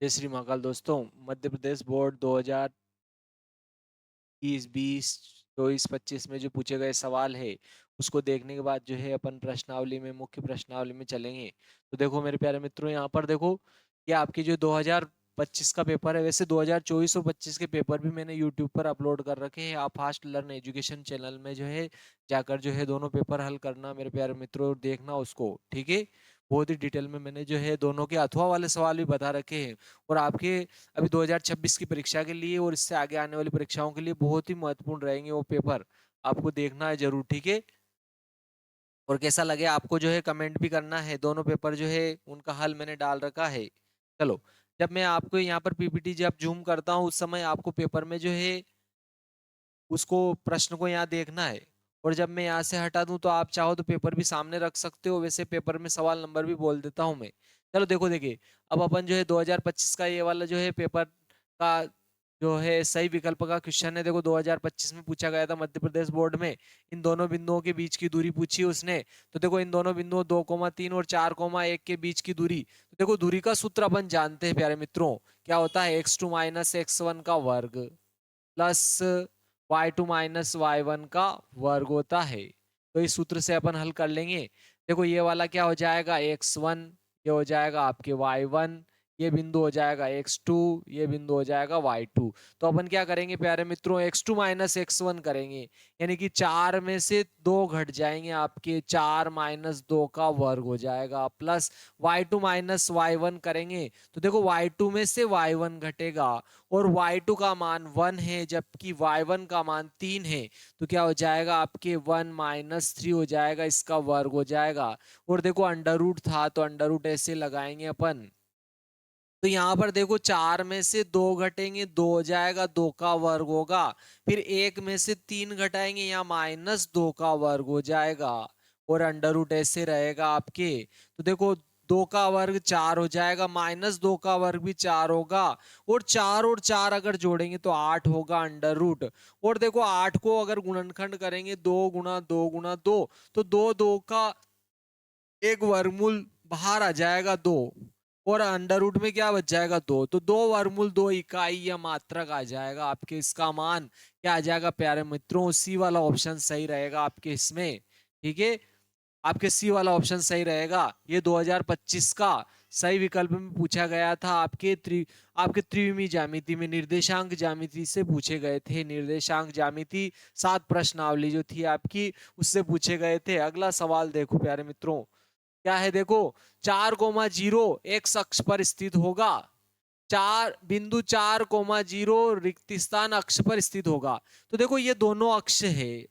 जय श्री महाकाल दोस्तों। मध्य प्रदेश बोर्ड 2020, 20, 24, 25 में जो पूछे गए सवाल है उसको देखने के बाद जो है अपन प्रश्नावली में मुख्य प्रश्नावली में चलेंगे। तो देखो मेरे प्यारे मित्रों, यहाँ पर देखो कि आपके जो 2025 का पेपर है, वैसे 2024 और 25 के पेपर भी मैंने यूट्यूब पर अपलोड कर रखे हैं। आप फास्ट लर्न एजुकेशन चैनल में जो है जाकर जो है दोनों पेपर हल करना मेरे प्यारे मित्रों, देखना उसको, ठीक है। बहुत ही डिटेल में मैंने जो है दोनों के अथवा वाले सवाल भी बता रखे हैं। और आपके अभी 2026 की परीक्षा के लिए और इससे आगे आने वाली परीक्षाओं के लिए बहुत ही महत्वपूर्ण रहेंगे वो पेपर। आपको देखना है जरूर, ठीक है। और कैसा लगे आपको जो है कमेंट भी करना है। दोनों पेपर जो है उनका हल मैंने डाल रखा है। चलो, जब मैं आपको यहाँ पर पीपीटी जब जूम करता हूँ उस समय आपको पेपर में जो है उसको प्रश्न को यहाँ देखना है। और जब मैं यहाँ से हटा दूं तो आप चाहो तो पेपर भी सामने रख सकते हो, वैसे पेपर में सवाल नंबर भी बोल देता हूं मैं। चलो देखो, देखिए अब अपन जो है 2025 का ये वाला जो है पेपर का जो है सही विकल्प का क्वेश्चन है। देखो 2025 में पूछा गया था मध्य प्रदेश बोर्ड में, इन दोनों बिंदुओं के बीच की दूरी पूछी उसने। तो देखो इन दोनों बिंदुओं 2,3 और 4,1 के बीच की दूरी। तो देखो दूरी का सूत्र अपन जानते हैं प्यारे मित्रों, क्या होता है, x2 माइनस x1 का वर्ग प्लस y2 माइनस y1 का वर्ग होता है। तो इस सूत्र से अपन हल कर लेंगे। देखो ये वाला क्या हो जाएगा, x1, ये हो जाएगा आपके y1, ये बिंदु हो जाएगा x2, ये बिंदु हो जाएगा y2। तो अपन क्या करेंगे प्यारे मित्रों, x2 माइनस x1 करेंगे, यानी कि 4 में से 2 घट जाएंगे आपके, 4 माइनस 2 का वर्ग हो जाएगा, प्लस y2 माइनस y1 करेंगे। तो देखो y2 में से y1 घटेगा और y2 का मान 1 है जबकि y1 का मान 3 है। तो क्या हो जाएगा आपके 1 माइनस 3 हो जाएगा, इसका वर्ग हो जाएगा। और देखो अंडर रूट था तो अंडर रूट ऐसे लगाएंगे अपन। तो यहाँ पर देखो 4 में से 2 घटेंगे, 2 हो जाएगा, 2 का वर्ग होगा। फिर 1 में से 3 घटाएंगे, यहाँ माइनस 2 का वर्ग हो जाएगा। और अंडर रूट ऐसे रहेगा आपके। तो देखो 2 का वर्ग 4 हो जाएगा, माइनस 2 का वर्ग भी 4 होगा। और 4 अगर जोड़ेंगे तो 8 होगा अंडर रूट। और देखो 8 को अगर गुणनखंड करेंगे 2 गुना 2 गुना 2, तो 2 का एक वर्गमूल बाहर आ जाएगा 2। और अंडर रूट में क्या बच जाएगा 2, तो 2 वर्गमूल 2 इकाई या मात्रक आ जाएगा आपके। इसका मान क्या आ जाएगा प्यारे मित्रों, सी वाला ऑप्शन सही रहेगा आपके इसमें, ठीक है। आपके सी वाला ऑप्शन सही रहेगा। ये 2025 का सही विकल्प में पूछा गया था आपके त्रिविमीय ज्यामिति में, निर्देशांक ज्यामिति से पूछे गए थे। निर्देशांक ज्यामिति 7 प्रश्नावली जो थी आपकी उससे पूछे गए थे। अगला सवाल देखो प्यारे मित्रों, क्या है, देखो 4,0 एक्स अक्ष पर स्थित होगा। 4,0 रिक्त स्थान अक्ष पर स्थित होगा। तो देखो ये दोनों अक्ष है,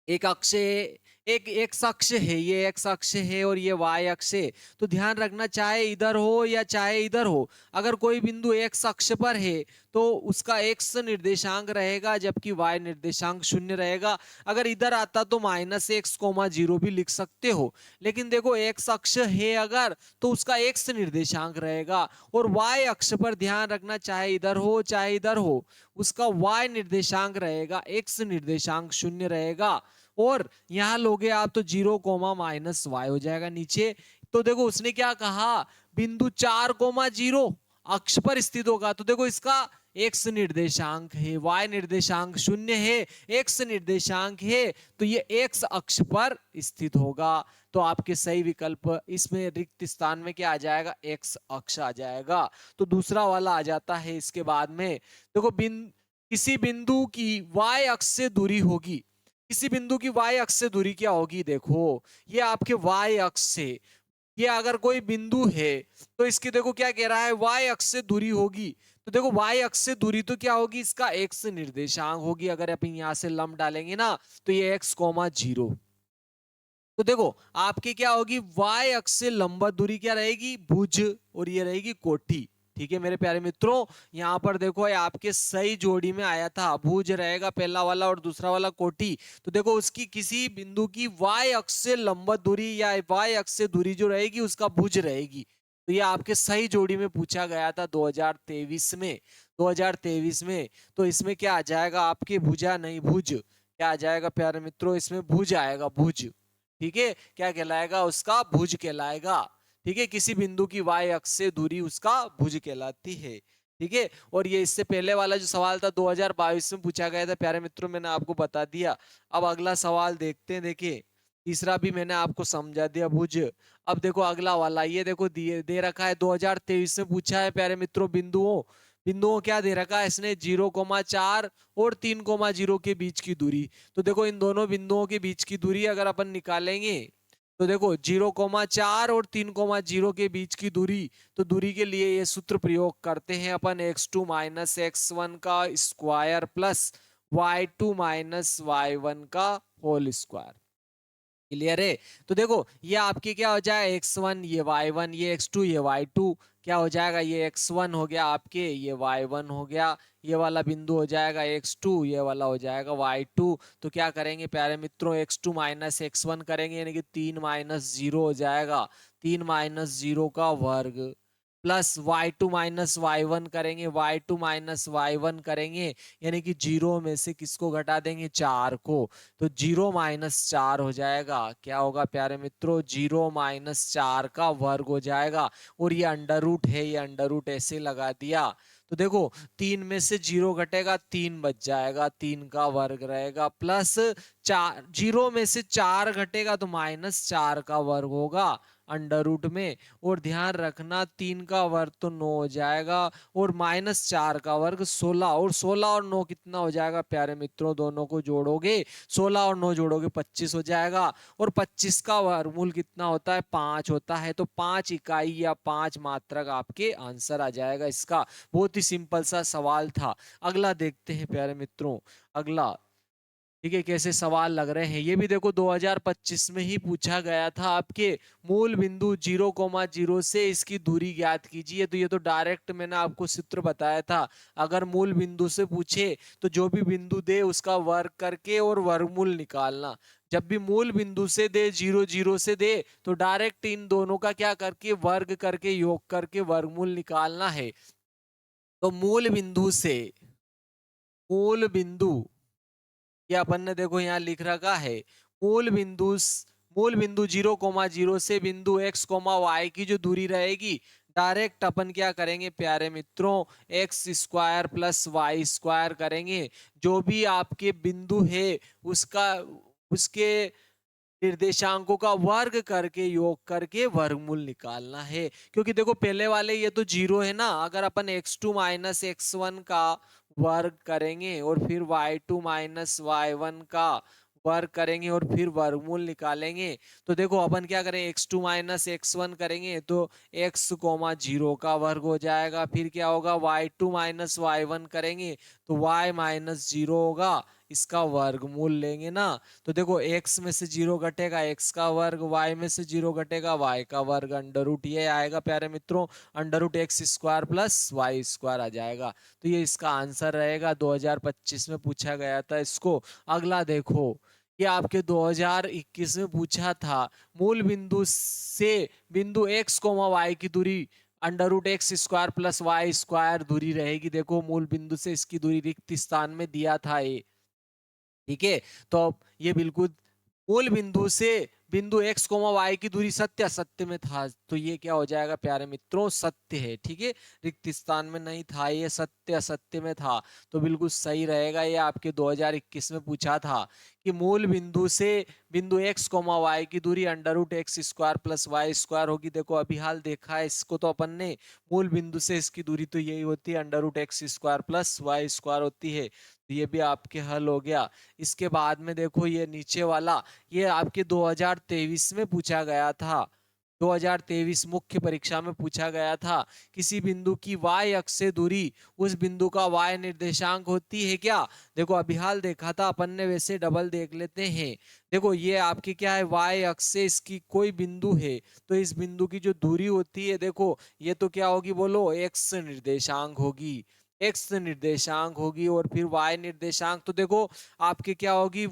एक अक्ष है, एक एक्स अक्ष है, ये एक्स अक्ष है और ये वाई अक्ष है। तो ध्यान रखना, चाहे इधर हो या चाहे इधर हो, अगर कोई बिंदु एक्स अक्ष पर है तो उसका एक्स निर्देशांक रहेगा जबकि वाई निर्देशांक 0 रहेगा। अगर इधर आता तो -x,0 भी लिख सकते हो, लेकिन देखो एक्स अक्ष है अगर तो उसका एक्स निर्देशांक रहेगा। और वाई अक्ष पर ध्यान रखना, चाहे इधर हो चाहे इधर हो, उसका वाई निर्देशांक रहेगा, एक्स निर्देशांक 0 रहेगा। और यहां लोगे आप तो 0, -y हो जाएगा नीचे। तो देखो उसने क्या कहा, बिंदु 4,0 अक्ष पर स्थित होगा। तो देखो इसका एक्स निर्देशांक है, वाई निर्देशांक 0 है, एक्स निर्देशांक है, तो ये एक्स अक्ष पर स्थित होगा। तो आपके सही विकल्प इसमें रिक्त स्थान में क्या आ जाएगा, एक्स अक्ष आ जाएगा। तो दूसरा वाला आ जाता है इसके बाद में। देखो किसी बिंदु की वाई अक्ष से दूरी होगी, किसी बिंदु की वाई अक्ष से दूरी क्या होगी, देखो ये आपके वाई अक्ष से, ये अगर कोई बिंदु है तो इसकी देखो क्या कह रहा है, वाई अक्ष से दूरी होगी। तो देखो वाई अक्ष से दूरी तो क्या होगी, इसका एक्स निर्देशांक होगी। अगर अपन यहां से लंब डालेंगे ना तो ये x,0। तो देखो आपकी क्या होगी, वाई अक्ष से लंबवत दूरी क्या रहेगी, भुज, और ये रहेगी कोटि। ठीक है मेरे प्यारे मित्रों, यहाँ पर देखो ये आपके सही जोड़ी में आया था, भुज रहेगा पहला वाला और दूसरा वाला कोटि। तो देखो उसकी किसी बिंदु की वाई अक्ष से लंबवत दूरी या वाई अक्ष से दूरी जो रहेगी उसका भुज रहेगी। तो ये आपके सही जोड़ी में पूछा गया था 2023 में। 2023 में तो इसमें क्या आ जाएगा आपके, भुजा नहीं भुज, क्या आ जाएगा प्यारे मित्रों, इसमें भुज आएगा, भुज। ठीक है, क्या कहलाएगा, उसका भुज कहलाएगा। ठीक है, किसी बिंदु की y अक्ष से दूरी उसका भुज कहलाती है। ठीक है, और ये इससे पहले वाला जो सवाल था 2022 में पूछा गया था प्यारे मित्रों, मैंने आपको बता दिया। अब अगला सवाल देखते हैं। देखिए, तीसरा भी मैंने आपको समझा दिया, भुज। अब देखो अगला वाला, ये देखो दिए दे रखा है 2023 में पूछा है प्यारे मित्रों, बिंदुओं बिंदुओं क्या दे रखा है इसने, 0,4 और 3,0 के बीच की दूरी। तो देखो इन दोनों बिंदुओं के बीच की दूरी अगर अपन निकालेंगे, तो देखो 0,4 और 3,0 के बीच की दूरी, तो दूरी के लिए ये सूत्र प्रयोग करते हैं अपन, x2 माइनस x1 का square plus y2 minus y1 का होल स्क्वायर। क्लियर है? तो देखो ये आपके क्या हो जाए, x1 ये y1, ये x2 ये y2, क्या हो जाएगा, ये x1 हो गया आपके, ये y1 हो गया, ये वाला बिंदु हो जाएगा x2, ये वाला हो जाएगा y2। तो क्या करेंगे प्यारे मित्रों, x2 माइनस x1 करेंगे, यानी कि 3 माइनस 0 हो जाएगा, 3 माइनस 0 का वर्ग, प्लस y2 माइनस y1 करेंगे, y2 माइनस y1 करेंगे, यानी कि 0 में से किसको घटा देंगे, 4 को। तो 0 माइनस 4 हो जाएगा, क्या होगा प्यारे मित्रों, 0 माइनस 4 का वर्ग हो जाएगा। और ये अंडर रूट है, ये अंडर रूट ऐसे लगा दिया। तो देखो 3 में से 0 घटेगा, 3 बच जाएगा, 3 का वर्ग रहेगा, प्लस 4, 0 में से 4 घटेगा तो माइनस 4 का वर्ग होगा अंडर रूट में। और ध्यान रखना 3 का वर्ग तो 9 हो जाएगा, और माइनस 4 का वर्ग 16, और 16 और 9 कितना हो जाएगा प्यारे मित्रों, दोनों को जोड़ोगे 16 और 9 जोड़ोगे 25 हो जाएगा। और 25 का वर्गमूल कितना होता है, 5 होता है। तो 5 इकाई या 5 मात्रक आपके आंसर आ जाएगा इसका। बहुत ही सिंपल सा सवाल था। अगला देखते हैं प्यारे मित्रों, अगला। ठीक है, कैसे सवाल लग रहे हैं, ये भी देखो 2025 में ही पूछा गया था आपके। मूल बिंदु 0,0 से इसकी दूरी ज्ञात कीजिए। तो ये तो डायरेक्ट मैंने आपको सूत्र बताया था, अगर मूल बिंदु से पूछे तो जो भी बिंदु दे उसका वर्ग करके और वर्गमूल निकालना। जब भी मूल बिंदु से दे, 0,0 से दे, तो डायरेक्ट इन दोनों का क्या करके वर्ग करके योग करके वर्गमूल निकालना है। तो मूल बिंदु ये अपन ने देखो यहाँ लिख रखा है, मूल बिंदु मूल बिंदु 0,0 से बिंदु x, y की जो दूरी रहेगी, डायरेक्ट अपन क्या करेंगे प्यारे मित्रों, x square plus y square करेंगे। जो भी आपके बिंदु है उसका उसके निर्देशांकों का वर्ग करके योग करके वर्गमूल निकालना है। क्योंकि देखो पहले वाले ये तो 0 है ना, अगर अपन x2 माइनस x1 का वर्ग करेंगे और फिर y2 माइनस y1 का वर्ग करेंगे और फिर वर्गमूल निकालेंगे, तो देखो अपन क्या करें, x2 माइनस x1 करेंगे तो x कोमा 0 का वर्ग हो जाएगा। फिर क्या होगा, y2 माइनस y1 करेंगे तो y माइनस 0 होगा, इसका वर्गमूल लेंगे ना। तो देखो x में से 0 घटेगा, x का वर्ग, y में से 0 घटेगा, y का वर्ग, अंडर रूट ये आएगा प्यारे मित्रों, under root x square plus y square आ जाएगा। तो ये इसका आंसर रहेगा, 2025 में पूछा गया था इसको। अगला देखो, ये आपके 2021 में पूछा था, मूल बिंदु से बिंदु x कोमा y की दूरी under root x square plus y square दूरी रहेगी। देखो मूल बिंदु से इसकी दूरी रिक्त स्थान में दिया था ये। ठीक है, तो अब ये बिल्कुल मूल बिंदु से बिंदु x कोमा y की दूरी सत्य असत्य में था, तो ये क्या हो जाएगा प्यारे मित्रों, सत्य है। ठीक है, रिक्त स्थान में नहीं था, ये सत्य असत्य में था, तो बिल्कुल सही रहेगा। ये आपके 2021 में पूछा था कि मूल बिंदु से बिंदु x कोमा y की दूरी under root x square plus y square होगी। देखो अभी हाल देखा है इसको तो अपन ने, मूल बिंदु से इसकी दूरी तो यही होती है, under root x square plus y square होती है। तो ये भी आपके हल हो गया। इसके बाद में देखो ये नीचे वाला, ये आपके 2023 में पूछा गया था, 2023 मुख्य परीक्षा में पूछा गया था। किसी बिंदु की y अक्ष से दूरी उस बिंदु का y निर्देशांक होती है क्या। देखो अभी हाल देखा था अपन ने, वैसे डबल देख लेते हैं। देखो ये आपकी क्या है, y अक्ष से इसकी कोई बिंदु है, तो इस बिंदु की जो दूरी होती है, देखो ये तो क्या होगी बोलो, x निर्देशांक होगी, x निर्देशांक होगी, और फिर y निर्देशांक तो देखो आपके क्या होगी,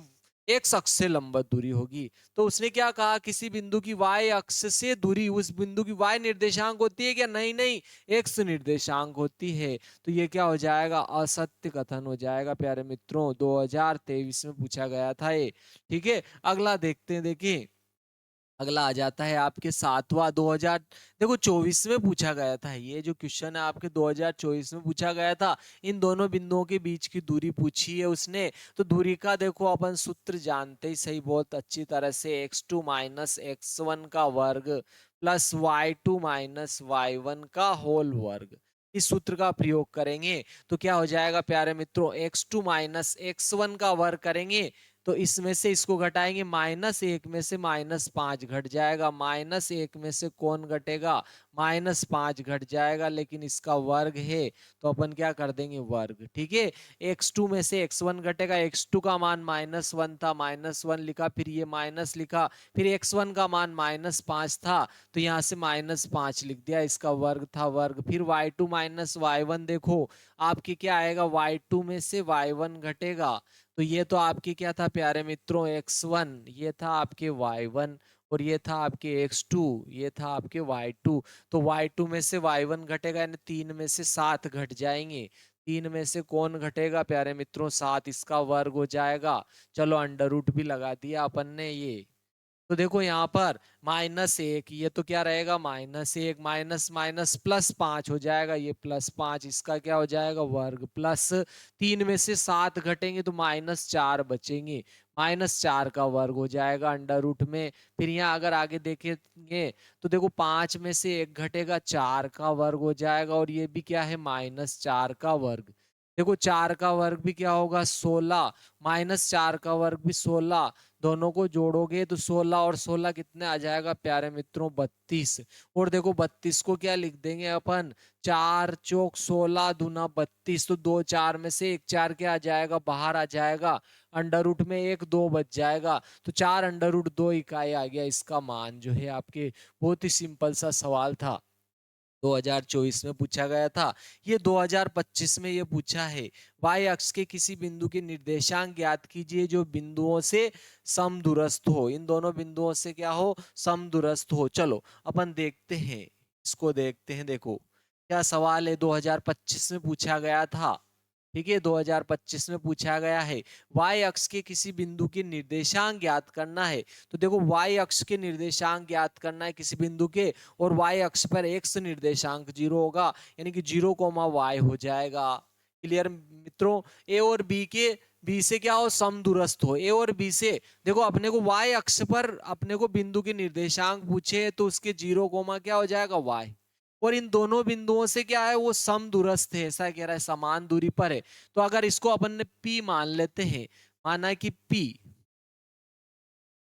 एक्स अक्ष से लंबवत दूरी होगी। तो उसने क्या कहा, किसी बिंदु की y अक्ष से दूरी उस बिंदु की y निर्देशांक होती है क्या, नहीं नहीं, x निर्देशांक होती है। तो ये क्या हो जाएगा, असत्य कथन हो जाएगा प्यारे मित्रों, 2023 में पूछा गया था ये। ठीक है, अगला देखते हैं। देखिए अगला आ जाता है आपके 7वां 2000 देखो 24 में पूछा गया था। ये जो क्वेश्चन है आपके 2024 में पूछा गया था। इन दोनों बिंदुओं के बीच की दूरी पूछी है उसने। तो दूरी का देखो अपन सूत्र जानते ही सही बहुत अच्छी तरह से x2 माइनस x1 का वर्ग प्लस y2 माइनस y1 का होल वर्ग। इस सूत्र का प्रयोग करेंगे तो क्या हो जाएगा प्यारे मित्रों, x2 माइनस x1 का वर्ग करेंगे तो इसमें से इसको घटाएंगे, -1 में से -5 घट जाएगा, -1 में से कौन घटेगा, -5 घट जाएगा, लेकिन इसका वर्ग है तो अपन क्या कर देंगे वर्ग। ठीक है, x2 में से x1 घटेगा, x2 का मान -1 था, -1 लिखा, फिर ये माइनस लिखा, फिर x1 का मान -5 था तो यहाँ से -5 लिख दिया, इसका वर्ग था वर्ग। फिर y2 माइनस y1 देखो आपके क्या आएगा, y2 में से y1 घटेगा तो ये तो आपके क्या था प्यारे मित्रों x1, ये था आपके y1 और ये था आपके x2, ये था आपके y2। तो y2 में से y1 घटेगा यानी 3 में से 7 घट जाएंगे। 3 में से कौन घटेगा प्यारे मित्रों, 7, इसका वर्ग हो जाएगा। चलो अंडर रूट भी लगा दिया अपन ने ये। तो देखो यहाँ पर -1, ये तो क्या रहेगा -1, माइनस माइनस +5 हो जाएगा, ये +5, इसका क्या हो जाएगा वर्ग, प्लस 3 में से 7 घटेंगे तो -4 बचेंगे, -4 का वर्ग हो जाएगा अंडर रूट में। फिर यहाँ अगर आगे देखेंगे तो देखो 5 में से 1 घटेगा, 4 का वर्ग हो जाएगा और ये भी क्या है -4 का वर्ग। देखो 4 का वर्ग भी क्या होगा 16, -4 का वर्ग भी 16, दोनों को जोड़ोगे तो 16 और 16 कितने आ जाएगा प्यारे मित्रों 32। और देखो 32 को क्या लिख देंगे अपन, 4 चौक 16 दूना 32, तो 2 4 में से 1 4 क्या आ जाएगा बाहर आ जाएगा, अंडर रूट में 1 2 बच जाएगा तो 4 अंडर रूट 2 इकाई आ गया इसका मान जो है आपके। बहुत ही सिंपल सा सवाल था, 2024 में पूछा गया था। ये 2025 में ये पूछा है, वाई अक्ष के किसी बिंदु के निर्देशांक ज्ञात कीजिए जो बिंदुओं से समदूरस्थ हो। इन दोनों बिंदुओं से क्या हो, समदूरस्थ हो। चलो अपन देखते हैं, इसको देखते हैं। देखो क्या सवाल है, 2025 में पूछा गया था। ठीक है, 2025 में पूछा गया है, वाई अक्ष के किसी बिंदु के निर्देशांक ज्ञात करना है। तो देखो वाई अक्ष के निर्देशांक ज्ञात करना है किसी बिंदु के, और वाई अक्ष पर एक्स निर्देशांक 0 होगा, यानी कि 0, y हो जाएगा। क्लियर मित्रों, ए और बी के बी से क्या हो, समदूरस्थ हो। ए और बी से देखो अपने को y अक्ष पर अपने को बिंदु के निर्देशांक पूछे तो उसके 0, क्या हो जाएगा y, और इन दोनों बिंदुओं से क्या है वो समदूरस्थ है, ऐसा कह रहा है, समान दूरी पर है। तो अगर इसको अपन ने P मान लेते हैं, माना कि P,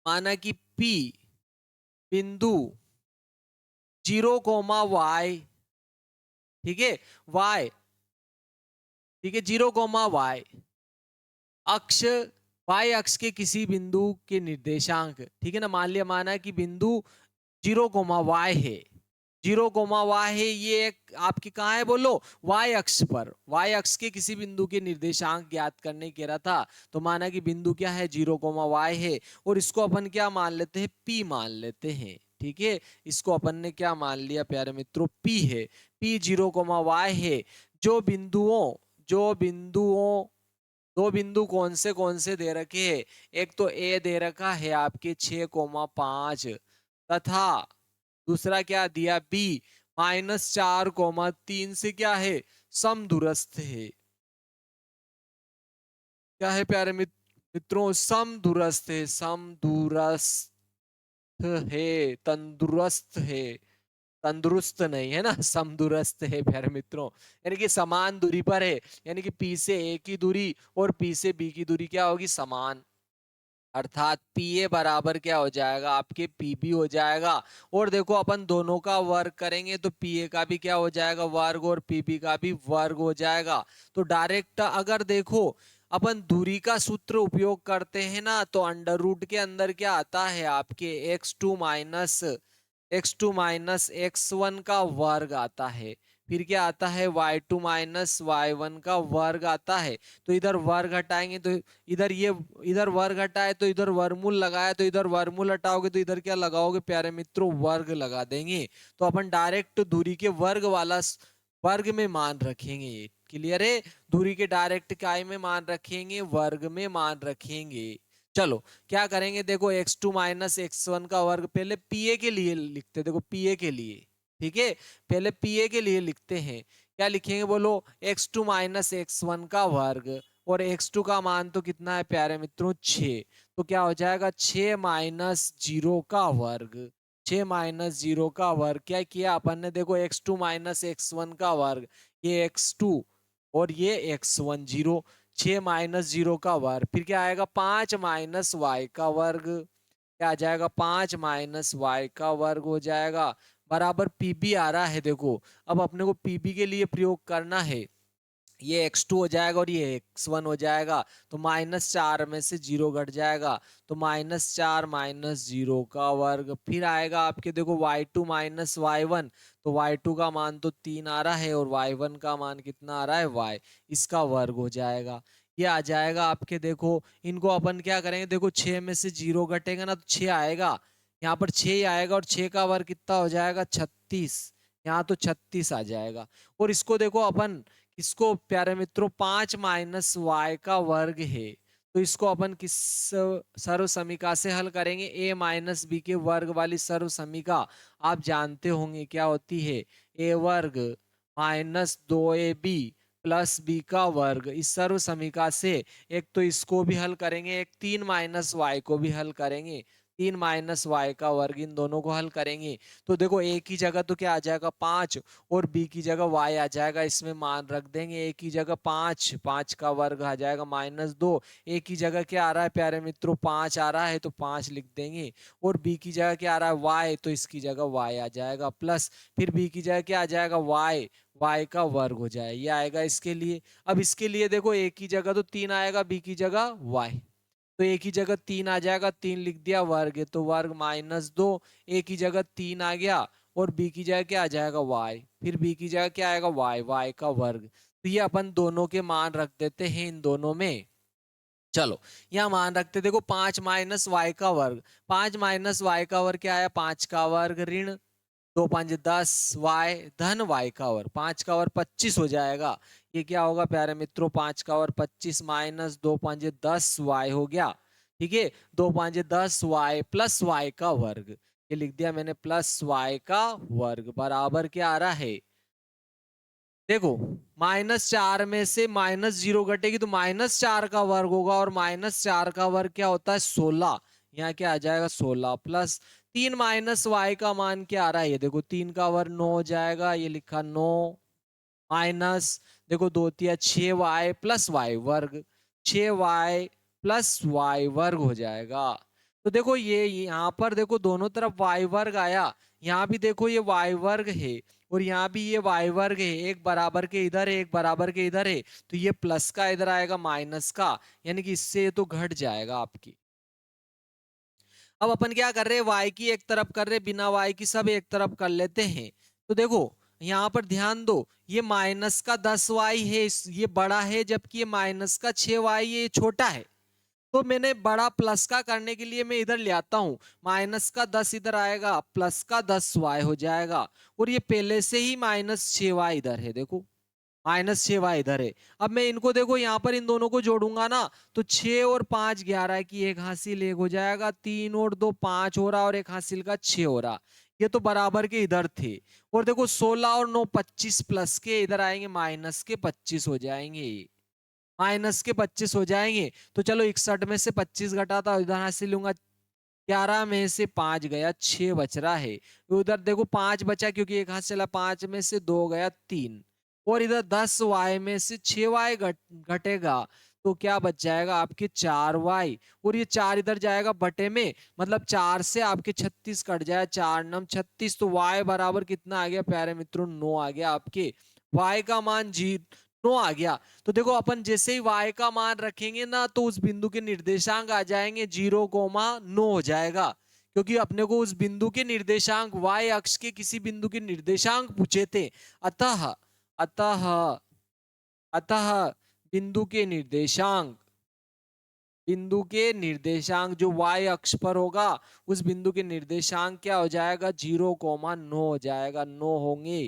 माना कि P बिंदु 0, ठीक है, y, ठीक है, 0, अक्ष y अक्ष के किसी बिंदु के निर्देशांक, ठीक है ना, मान लिया, माना कि बिंदु 0, है, 0, है, ये एक आपके कहाँ है बोलो, y अक्ष पर, y अक्ष के किसी बिंदु के निर्देशांक ज्ञात करने कह रहा था। तो माना कि बिंदु क्या है 0, है, और इसको अपन क्या मान लेते हैं, p मान लेते हैं। ठीक है, इसको अपन ने क्या मान लिया प्यारे मित्रों, p है, p 0, है। जो बिंदुओं दो बिंदु कौन से दे रखे हैं, एक तो ए दे रखा है आपके 6, 5 तथा दूसरा क्या दिया बी -4, 3 से क्या है समदूरस्थ है। क्या है प्यारे मित्रों, समदूरस्थ है, समदूरस्थ है, तंदुरुस्त है, तंदुरुस्त नहीं है ना, समदूरस्थ है प्यारे मित्रों, यानी कि समान दूरी पर है, यानी कि पी से ए की दूरी और पी से बी की दूरी क्या होगी समान, अर्थात पी ए बराबर क्या हो जाएगा आपके पी बी हो जाएगा। और देखो अपन दोनों का वर्ग करेंगे तो पी ए का भी क्या हो जाएगा वर्ग और पी बी का भी वर्ग हो जाएगा। तो डायरेक्ट अगर देखो अपन दूरी का सूत्र उपयोग करते हैं ना तो अंडर रूट के अंदर क्या आता है आपके x2 माइनस x1 का वर्ग आता है, फिर क्या आता है y2 माइनस y1 का वर्ग आता है। तो इधर वर्ग हटाएंगे तो इधर ये, इधर वर्ग हटाए तो इधर वर्गमूल लगाया तो इधर वर्गमूल हटाओगे तो इधर क्या लगाओगे प्यारे मित्रों वर्ग लगा देंगे। तो अपन डायरेक्ट दूरी के वर्ग वाला वर्ग में मान रखेंगे, ये क्लियर है, दूरी के डायरेक्ट काय में मान रखेंगे, वर्ग में मान रखेंगे। चलो क्या करेंगे, देखो x2 माइनस x1 का वर्ग, पहले पीए के लिए लिखते, देखो पीए के लिए, ठीक है, पहले पीए के लिए लिखते हैं। क्या लिखेंगे बोलो, x2 माइनस x1 का वर्ग, और x2 का मान तो कितना है प्यारे मित्रों 6, तो क्या हो जाएगा 6 माइनस 0 का वर्ग, 6 माइनस 0 का वर्ग। क्या किया अपन ने, देखो x2 माइनस x1 का वर्ग, ये x2 और ये x1, 0, 6 माइनस 0 का वर्ग, फिर क्या आएगा 5 माइनस वाई का वर्ग, क्या आ जाएगा 5 माइनस वाई का वर्ग हो जाएगा, बराबर पीबी आ रहा है। देखो अब अपने को पीबी के लिए प्रयोग करना है, ये x2 हो जाएगा और ये x1 हो जाएगा, तो -4 में से 0 घट जाएगा, तो -4 माइनस 0 का वर्ग, फिर आएगा आपके देखो y2 माइनस y1, तो y2 का मान तो 3 आ रहा है और y1 का मान कितना आ रहा है y, इसका वर्ग हो जाएगा। ये आ जाएगा आपके, देखो इनको अपन क्या करेंगे, देखो 6 में से 0 घटेगा ना तो 6 आएगा, यहाँ पर 6 ही आएगा, और 6 का वर्ग कितना हो जाएगा 36, यहाँ तो 36 आ जाएगा। और इसको देखो अपन, इसको प्यारे मित्रों 5 माइनस वाई का वर्ग है, तो इसको अपन किस सर्व समीका से हल करेंगे, ए माइनस बी के वर्ग वाली सर्व समीका आप जानते होंगे क्या होती है, ए वर्ग माइनस 2ab प्लस बी का वर्ग। इस सर्व समीका से एक तो इसको भी हल करेंगे, एक 3 माइनस वाई को भी हल करेंगे, 3 माइनस वाई का वर्ग, इन दोनों को हल करेंगे तो देखो ए की जगह तो क्या आ जाएगा 5, और बी की जगह वाई आ जाएगा, इसमें मान रख देंगे, ए की जगह 5, 5 का वर्ग आ जाएगा -2, ए की जगह क्या आ रहा है प्यारे मित्रों 5 आ रहा है तो 5 लिख देंगे, और बी की जगह क्या आ रहा है वाई, तो इसकी जगह वाई आ जाएगा, प्लस फिर बी की जगह क्या आ जाएगा वाई, वाई का वर्ग हो जाए, ये आएगा इसके लिए। अब इसके लिए देखो ए की जगह तो 3 आएगा, बी की जगह वाई, तो ए की जगह 3 आ जाएगा, 3 लिख दिया, वर्ग है तो वर्ग -2, ए की जगह 3 आ गया, और बी की जगह क्या आ जाएगा वाई, फिर बी की जगह क्या आएगा वाई, वाई का वर्ग, तो ये अपन दोनों के मान रख देते हैं इन दोनों में। चलो यहाँ मान रखते, देखो 5 माइनस वाई का वर्ग, 5 माइनस वाई का वर्ग क्या आया 5 का वर्ग ऋण 2 5 10 वाई धन वाई का वर्ग, 5 का वर्ग 25 हो जाएगा, ये क्या होगा प्यारे मित्रों 5 का वर्ग 25 माइनस 2 5 10 वाई हो गया, ठीक है, 2 5 10 वाई प्लस वाई का वर्ग, ये लिख दिया मैंने प्लस वाई का वर्ग, बराबर क्या आ रहा है, देखो -4 में से -0 घटेगी तो -4 का वर्ग होगा, और -4 का वर्ग क्या होता है 16, यहाँ क्या आ जाएगा 16, प्लस 3 माइनस वाई का मान क्या आ रहा है, ये देखो 3 का वर्ग 9 हो जाएगा, ये लिखा 9, माइनस देखो 2 तिया 6 वाई प्लस वाई वर्ग, 6 वाई प्लस वाई वर्ग हो जाएगा। तो देखो ये यहाँ पर देखो दोनों तरफ वाई वर्ग आया, यहाँ भी देखो ये वाई वर्ग है, और यहाँ भी ये वाई वर्ग है, एक बराबर के इधर है एक बराबर के इधर है, तो ये प्लस का इधर आएगा माइनस का, यानी कि इससे ये तो घट जाएगा आपकी। अब अपन क्या कर रहे हैं, y की एक तरफ कर रहे, बिना y की सब एक तरफ कर लेते हैं, तो देखो यहाँ पर ध्यान दो, ये माइनस का 10y है, ये बड़ा है, जबकि ये माइनस का 6y ये छोटा है, तो मैंने बड़ा प्लस का करने के लिए मैं इधर ले आता हूं, माइनस का 10 इधर आएगा, प्लस का 10y हो जाएगा, और ये पहले से ही -6y इधर है, देखो -6y इधर है। अब मैं इनको देखो यहाँ पर इन दोनों को जोड़ूंगा ना, तो 6 और 5 11 की एक हासिल एक हो जाएगा, 3 और 2 5 हो रहा, और एक हासिल का 6 हो रहा, ये तो बराबर के इधर थे, और देखो 16 और 9 25 प्लस के इधर आएंगे, माइनस के 25 हो जाएंगे, माइनस के 25 हो जाएंगे, तो चलो 61 में से 25 घटाता इधर हासिल लूंगा, 11 में से 5 गया 6 बच रहा है, उधर देखो 5 बचा क्योंकि एक हाथ चला, 5 में से 2 गया 3, और इधर 10 वाई में से 6 वाई घटेगा, तो क्या बच जाएगा आपके 4 वाई, और ये 4 इधर जाएगा बटे में, मतलब 4 से आपके 36 कट जाए, 4 नम 36, तो वाई बराबर कितना आ गया प्यारे मित्रों 9 आ गया आपके, वाई का मान 9 आ गया। तो देखो अपन जैसे ही y का मान रखेंगे ना, तो उस बिंदु के निर्देशांक आ जाएंगे 0,9 हो जाएगा, क्योंकि अपने को उस बिंदु के निर्देशांक y अक्ष के किसी बिंदु के निर्देशांक पूछे थे, अतः अतः अतः बिंदु के निर्देशांक, बिंदु के निर्देशांक जो y अक्ष पर होगा, उस बिंदु के निर्देशांक क्या हो जाएगा 0,9 हो जाएगा, 9 होंगे,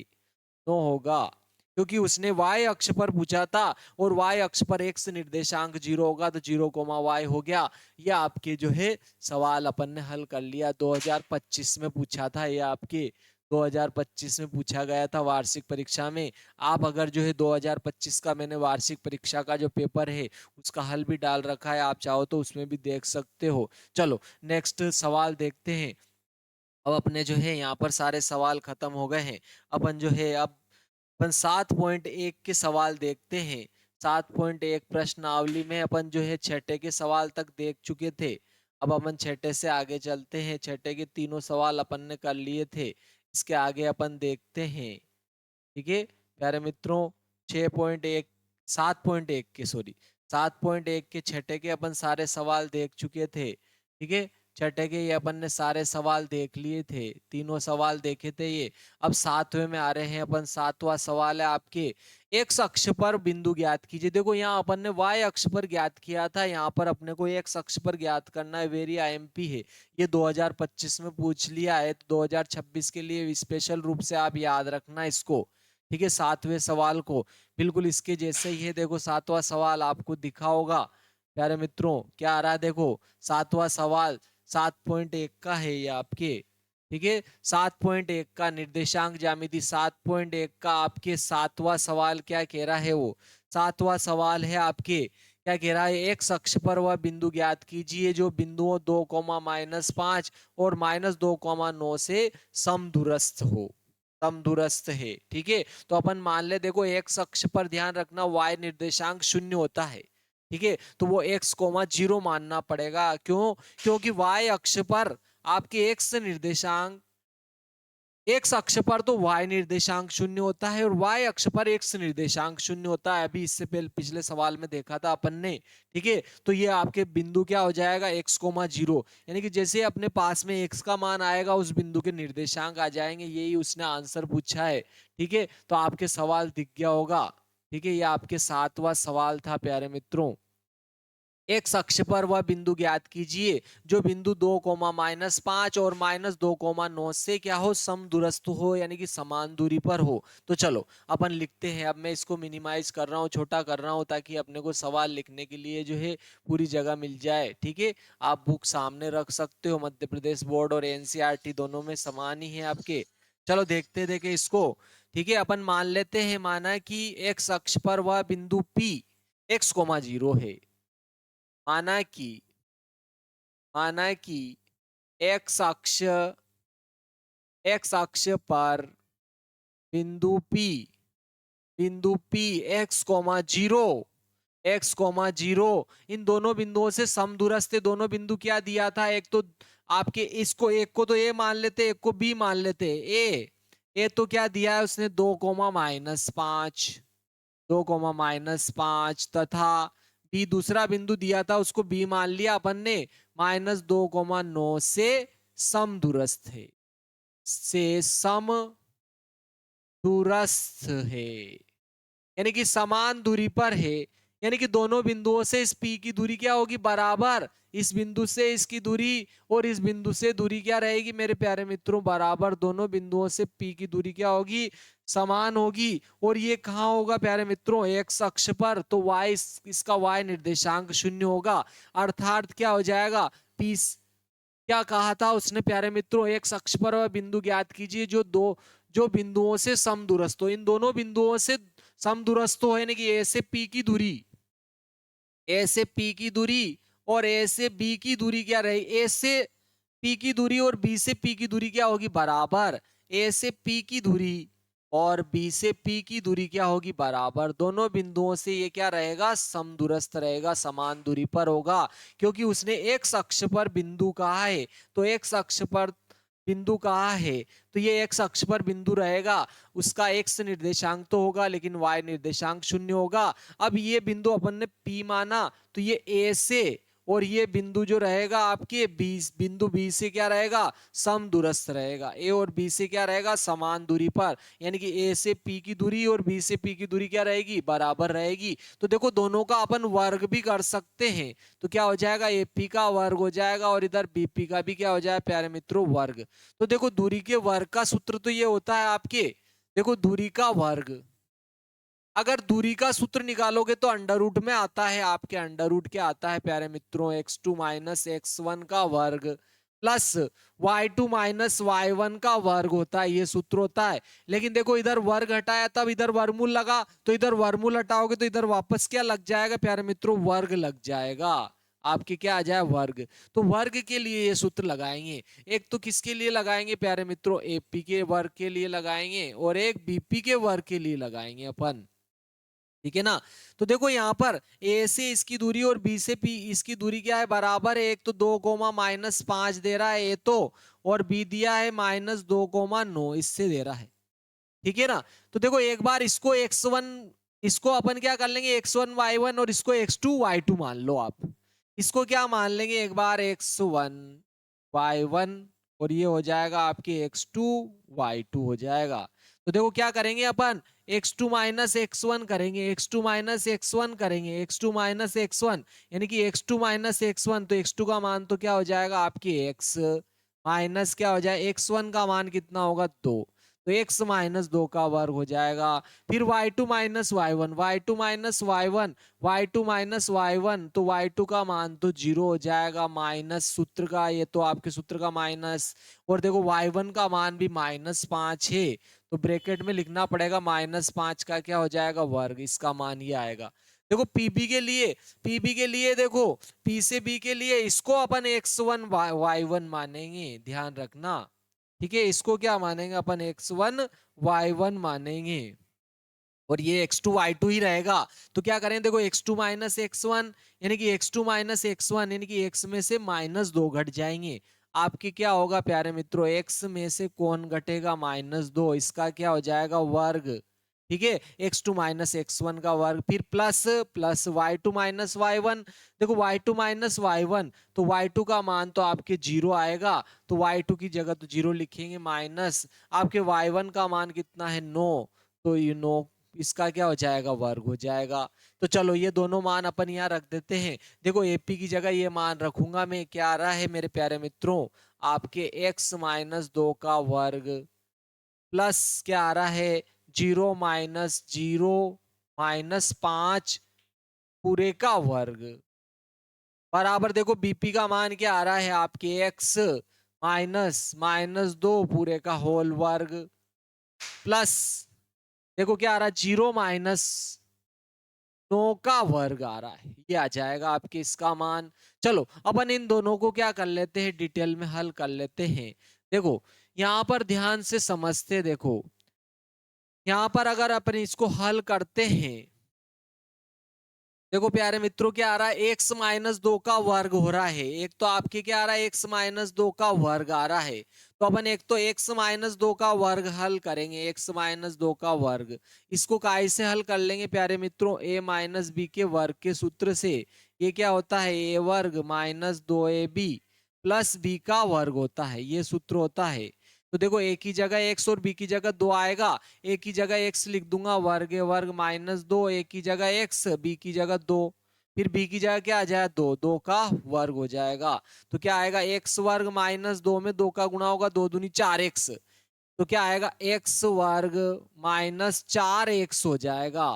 9 होगा, क्योंकि उसने y अक्ष पर पूछा था और y अक्ष पर x निर्देशांक 0 होगा तो 0, y हो गया। ये आपके जो है सवाल अपन ने हल कर लिया। 2025 में पूछा था, ये आपके 2025 में पूछा गया था वार्षिक परीक्षा में। आप अगर जो है 2025 का मैंने वार्षिक परीक्षा का जो पेपर है उसका हल भी डाल रखा है, आप चाहो तो उसमें भी देख सकते हो। चलो नेक्स्ट सवाल देखते हैं। अब अपने जो है यहाँ पर सारे सवाल खत्म हो गए हैं। अपन जो है अब अपन 7.1 के सवाल देखते हैं। 7.1 प्रश्नावली में अपन जो है छठे के सवाल तक देख चुके थे। अब अपन छठे से आगे चलते हैं। छठे के तीनों सवाल अपन ने कर लिए थे, इसके आगे अपन देखते हैं। ठीक है प्यारे मित्रों, 6.1 7.1 के सॉरी 7.1 के छठे के अपन सारे सवाल देख चुके थे। ठीक है, छठे के ये अपन ने सारे सवाल देख लिए थे, तीनों सवाल देखे थे ये। अब सातवें में आ रहे हैं अपन। सातवां सवाल है आपके एक्स अक्ष पर बिंदु ज्ञात कीजिए। देखो यहाँ अपन ने वाई अक्ष पर ज्ञात किया था, यहाँ पर अपने को एक्स अक्ष पर ज्ञात करना है। वेरी आईएमपी है ये, 2025 में पूछ लिया है तो 2026 के लिए स्पेशल रूप से आप याद रखना इसको। ठीक है, सातवें सवाल को बिल्कुल इसके जैसे ही है। देखो सातवां सवाल आपको दिखा होगा प्यारे मित्रों, क्या आ रहा है देखो। सातवां सवाल 7.1 का है ये आपके। ठीक है, 7.1 का निर्देशांक ज्यामिति 7.1 का आपके सातवां सवाल क्या कह रहा है वो। सातवां सवाल है आपके क्या कह रहा है, एक्स अक्ष पर वह बिंदु ज्ञात कीजिए जो बिंदुओं 2, -5 और -2, 9 से समदूरस्थ हो, समदूरस्थ है। ठीक है, तो अपन मान ले देखो एक्स अक्ष पर ध्यान रखना y निर्देशांक 0 होता है। ठीक है, तो वो x, 0 मानना पड़ेगा। क्यों? क्योंकि y अक्ष पर आपके x निर्देशांक, एक्स अक्ष पर तो y निर्देशांक 0 होता है और y अक्ष पर x निर्देशांक 0 होता है। अभी इससे पहले पिछले सवाल में देखा था अपन ने। ठीक है, तो ये आपके बिंदु क्या हो जाएगा, x, 0, यानी कि जैसे अपने पास में x का मान आएगा उस बिंदु के निर्देशांक आ जाएंगे। यही उसने आंसर पूछा है। ठीक है, तो आपके सवाल दिख गया होगा। ठीक है, ये आपके सातवां सवाल था प्यारे मित्रों। एक्स अक्ष पर वह बिंदु ज्ञात कीजिए जो बिंदु 2, -5 और -2, 9 से क्या हो, समदूरस्थ हो, यानी कि समान दूरी पर हो। तो चलो अपन लिखते हैं। अब मैं इसको मिनिमाइज कर रहा हूँ, छोटा कर रहा हूँ, ताकि अपने को सवाल लिखने के लिए जो है पूरी जगह मिल जाए। ठीक है, आप बुक सामने रख सकते हो। मध्य प्रदेश बोर्ड और एनसीईआरटी दोनों में समान ही है आपके। चलो देखते देखे इसको। ठीक है, अपन मान लेते हैं, माना कि एक्स अक्ष पर वह बिंदु P x, 0 है। माना कि माना कि एक्स अक्ष पर बिंदु P, x, 0 x, 0 इन दोनों बिंदुओं से समदूरस्थ है। दोनों बिंदु क्या दिया था, एक तो आपके इसको, एक को तो ए मान लेते, एक को बी मान लेते। ए तो क्या दिया है उसने, 2, -5 2, तथा बी दूसरा बिंदु दिया था, उसको बी मान लिया अपन ने, -2, 9 से समदूरस्थ है, से समदूरस्थ है, यानी कि समान दूरी पर है। यानी कि दोनों बिंदुओं से इस P की दूरी क्या होगी, बराबर। इस बिंदु से इसकी दूरी और इस बिंदु से दूरी क्या रहेगी मेरे प्यारे मित्रों, बराबर। दोनों बिंदुओं से P की दूरी क्या होगी, समान होगी। और ये कहाँ होगा प्यारे मित्रों, एक्स अक्ष पर, तो y इसका y निर्देशांक 0 होगा। अर्थात क्या हो जाएगा, P क्या कहा था उसने प्यारे मित्रों, एक्स अक्ष पर वह बिंदु ज्ञात कीजिए जो बिंदुओं से समदूरस्थ हो। इन दोनों बिंदुओं से समदूरस्थ हो, यानी कि ए से पी की दूरी, ए से पी की दूरी और ए से बी की दूरी क्या रही, ए से पी की दूरी और बी से पी की दूरी क्या होगी, बराबर। ए से पी की दूरी और बी से पी की दूरी क्या होगी, बराबर। दोनों बिंदुओं से ये क्या रहेगा, समदूरस्थ रहेगा, समान दूरी पर होगा। क्योंकि उसने एक्स अक्ष पर बिंदु कहा है, तो एक्स अक्ष पर बिंदु कहा है, तो ये एक्स अक्ष पर बिंदु रहेगा। उसका एक्स निर्देशांक तो होगा लेकिन वाई निर्देशांक 0 होगा। अब ये बिंदु अपन ने पी माना, तो ये ए से और ये बिंदु जो रहेगा आपके बिंदु बी से क्या रहेगा, समदूरस्थ रहेगा। ए और बी से क्या रहेगा, समान दूरी पर, यानी कि ए से पी की दूरी और बी से पी की दूरी क्या रहेगी, बराबर रहेगी। तो देखो दोनों का अपन वर्ग भी कर सकते हैं, तो क्या हो जाएगा, ए पी का वर्ग हो जाएगा और इधर बी पी का भी क्या हो जाएगा प्यारे मित्रों, वर्ग। तो देखो दूरी के वर्ग का सूत्र तो ये होता है आपके, देखो दूरी का वर्ग, अगर दूरी का सूत्र निकालोगे तो अंडर रूट में आता है, आपके अंडर रूट क्या आता है प्यारे मित्रों, x2 माइनस x1 का वर्ग प्लस y2 माइनस y1 का वर्ग होता है, ये सूत्र होता है। लेकिन देखो इधर वर्ग हटाया तब इधर वर्गमूल लगा, तो इधर वर्गमूल हटाओगे तो इधर वापस क्या लग जाएगा प्यारे मित्रों, वर्ग लग जाएगा, आपके क्या आ जाए वर्ग। तो वर्ग के लिए ये सूत्र लगाएंगे। एक तो किसके लिए लगाएंगे प्यारे मित्रों, एपी के वर्ग के लिए लगाएंगे और एक बीपी के वर्ग के लिए लगाएंगे अपन, ठीक है ना। तो देखो यहाँ पर ए से इसकी दूरी और बी से पी इसकी दूरी क्या है, बराबर है। एक तो 2,-5 दे रहा है ए तो, और बी दिया है -2,9 इससे दे रहा है, ठीक है ना। तो देखो एक बार इसको x1, इसको अपन क्या कर लेंगे x1 y1 और इसको x2 y2 मान लो आप। इसको क्या मान लेंगे एक बार x1 y1 और ये हो जाएगा आपके x2 y2 हो जाएगा। तो देखो क्या करेंगे अपन, x2 माइनस x1 करेंगे, x2 माइनस x1 करेंगे, x2 माइनस x1 यानी कि x2 माइनस x1, तो x2 का मान तो क्या हो जाएगा आपके x माइनस क्या हो जाए x1 का मान कितना होगा 2, तो x माइनस 2 का वर्ग हो जाएगा। फिर y2 minus y1, y2 minus y1, y2 minus y1, तो y2 का मान तो 0 हो जाएगा, माइनस सूत्र का, ये तो आपके सूत्र का माइनस। और देखो y1 का मान भी -5 है, तो ब्रैकेट में लिखना पड़ेगा -5 का क्या हो जाएगा वर्ग, इसका मान ये आएगा। देखो पीबी के लिए, पीबी के लिए देखो पी से बी के लिए इसको अपन x1 y1 मानेंगे, ध्यान रखना, ठीक है। इसको क्या मानेंगे अपन x1 y1 मानेंगे और ये x2 y2 ही रहेगा। तो क्या करें देखो x2 माइनस x1 यानी कि x2 माइनस x1 यानी कि x में से -2 घट जाएंगे, आपके क्या होगा प्यारे मित्रों, x में से कौन घटेगा -2, इसका क्या हो जाएगा वर्ग, ठीक है। x2 माइनस x1 का वर्ग, फिर plus plus y2 minus y1, देखो y2 माइनस y1, तो y2 का मान तो आपके 0 आएगा, तो y2 की जगह तो 0 लिखेंगे, माइनस आपके y1 का मान कितना है 9, तो ये 9 इसका क्या हो जाएगा वर्ग हो जाएगा। तो चलो ये दोनों मान अपन यहाँ रख देते हैं। देखो एपी की जगह ये मान रखूंगा मैं, क्या आ रहा है मेरे प्यारे मित्रों, आपके x माइनस 2 का वर्ग प्लस क्या आ रहा है 0 माइनस 5 पूरे का वर्ग बराबर, देखो बीपी का मान क्या आ रहा है आपके x -2 पूरे का होल वर्ग प्लस देखो क्या आ रहा है 0 - 9 का वर्ग आ रहा है, ये आ जाएगा आपके इसका मान। चलो अपन इन दोनों को क्या कर लेते हैं, डिटेल में हल कर लेते हैं। देखो यहाँ पर ध्यान से समझते, देखो यहाँ पर अगर अपन इसको हल करते हैं, देखो प्यारे मित्रों क्या आ रहा है x -2 का वर्ग हो रहा है, एक तो आपके क्या आ रहा है x -2 का वर्ग आ रहा है। तो अपन एक तो x -2 का वर्ग हल करेंगे, x -2 का वर्ग, इसको काय से हल कर लेंगे प्यारे मित्रों, a माइनस बी के वर्ग के सूत्र से। ये क्या होता है a वर्ग -2ab प्लस बी का वर्ग होता है, ये सूत्र होता है। तो देखो a की जगह x और b की जगह 2 आएगा, a की जगह x लिख दूंगा वर्ग है वर्ग -2, a की जगह x b की जगह 2, फिर b की जगह क्या आ जाएगा 2, 2 का वर्ग हो जाएगा। तो क्या आएगा x वर्ग -2 में 2 का गुणा होगा, 2 दूनी 4x, तो क्या आएगा x वर्ग -4x हो जाएगा,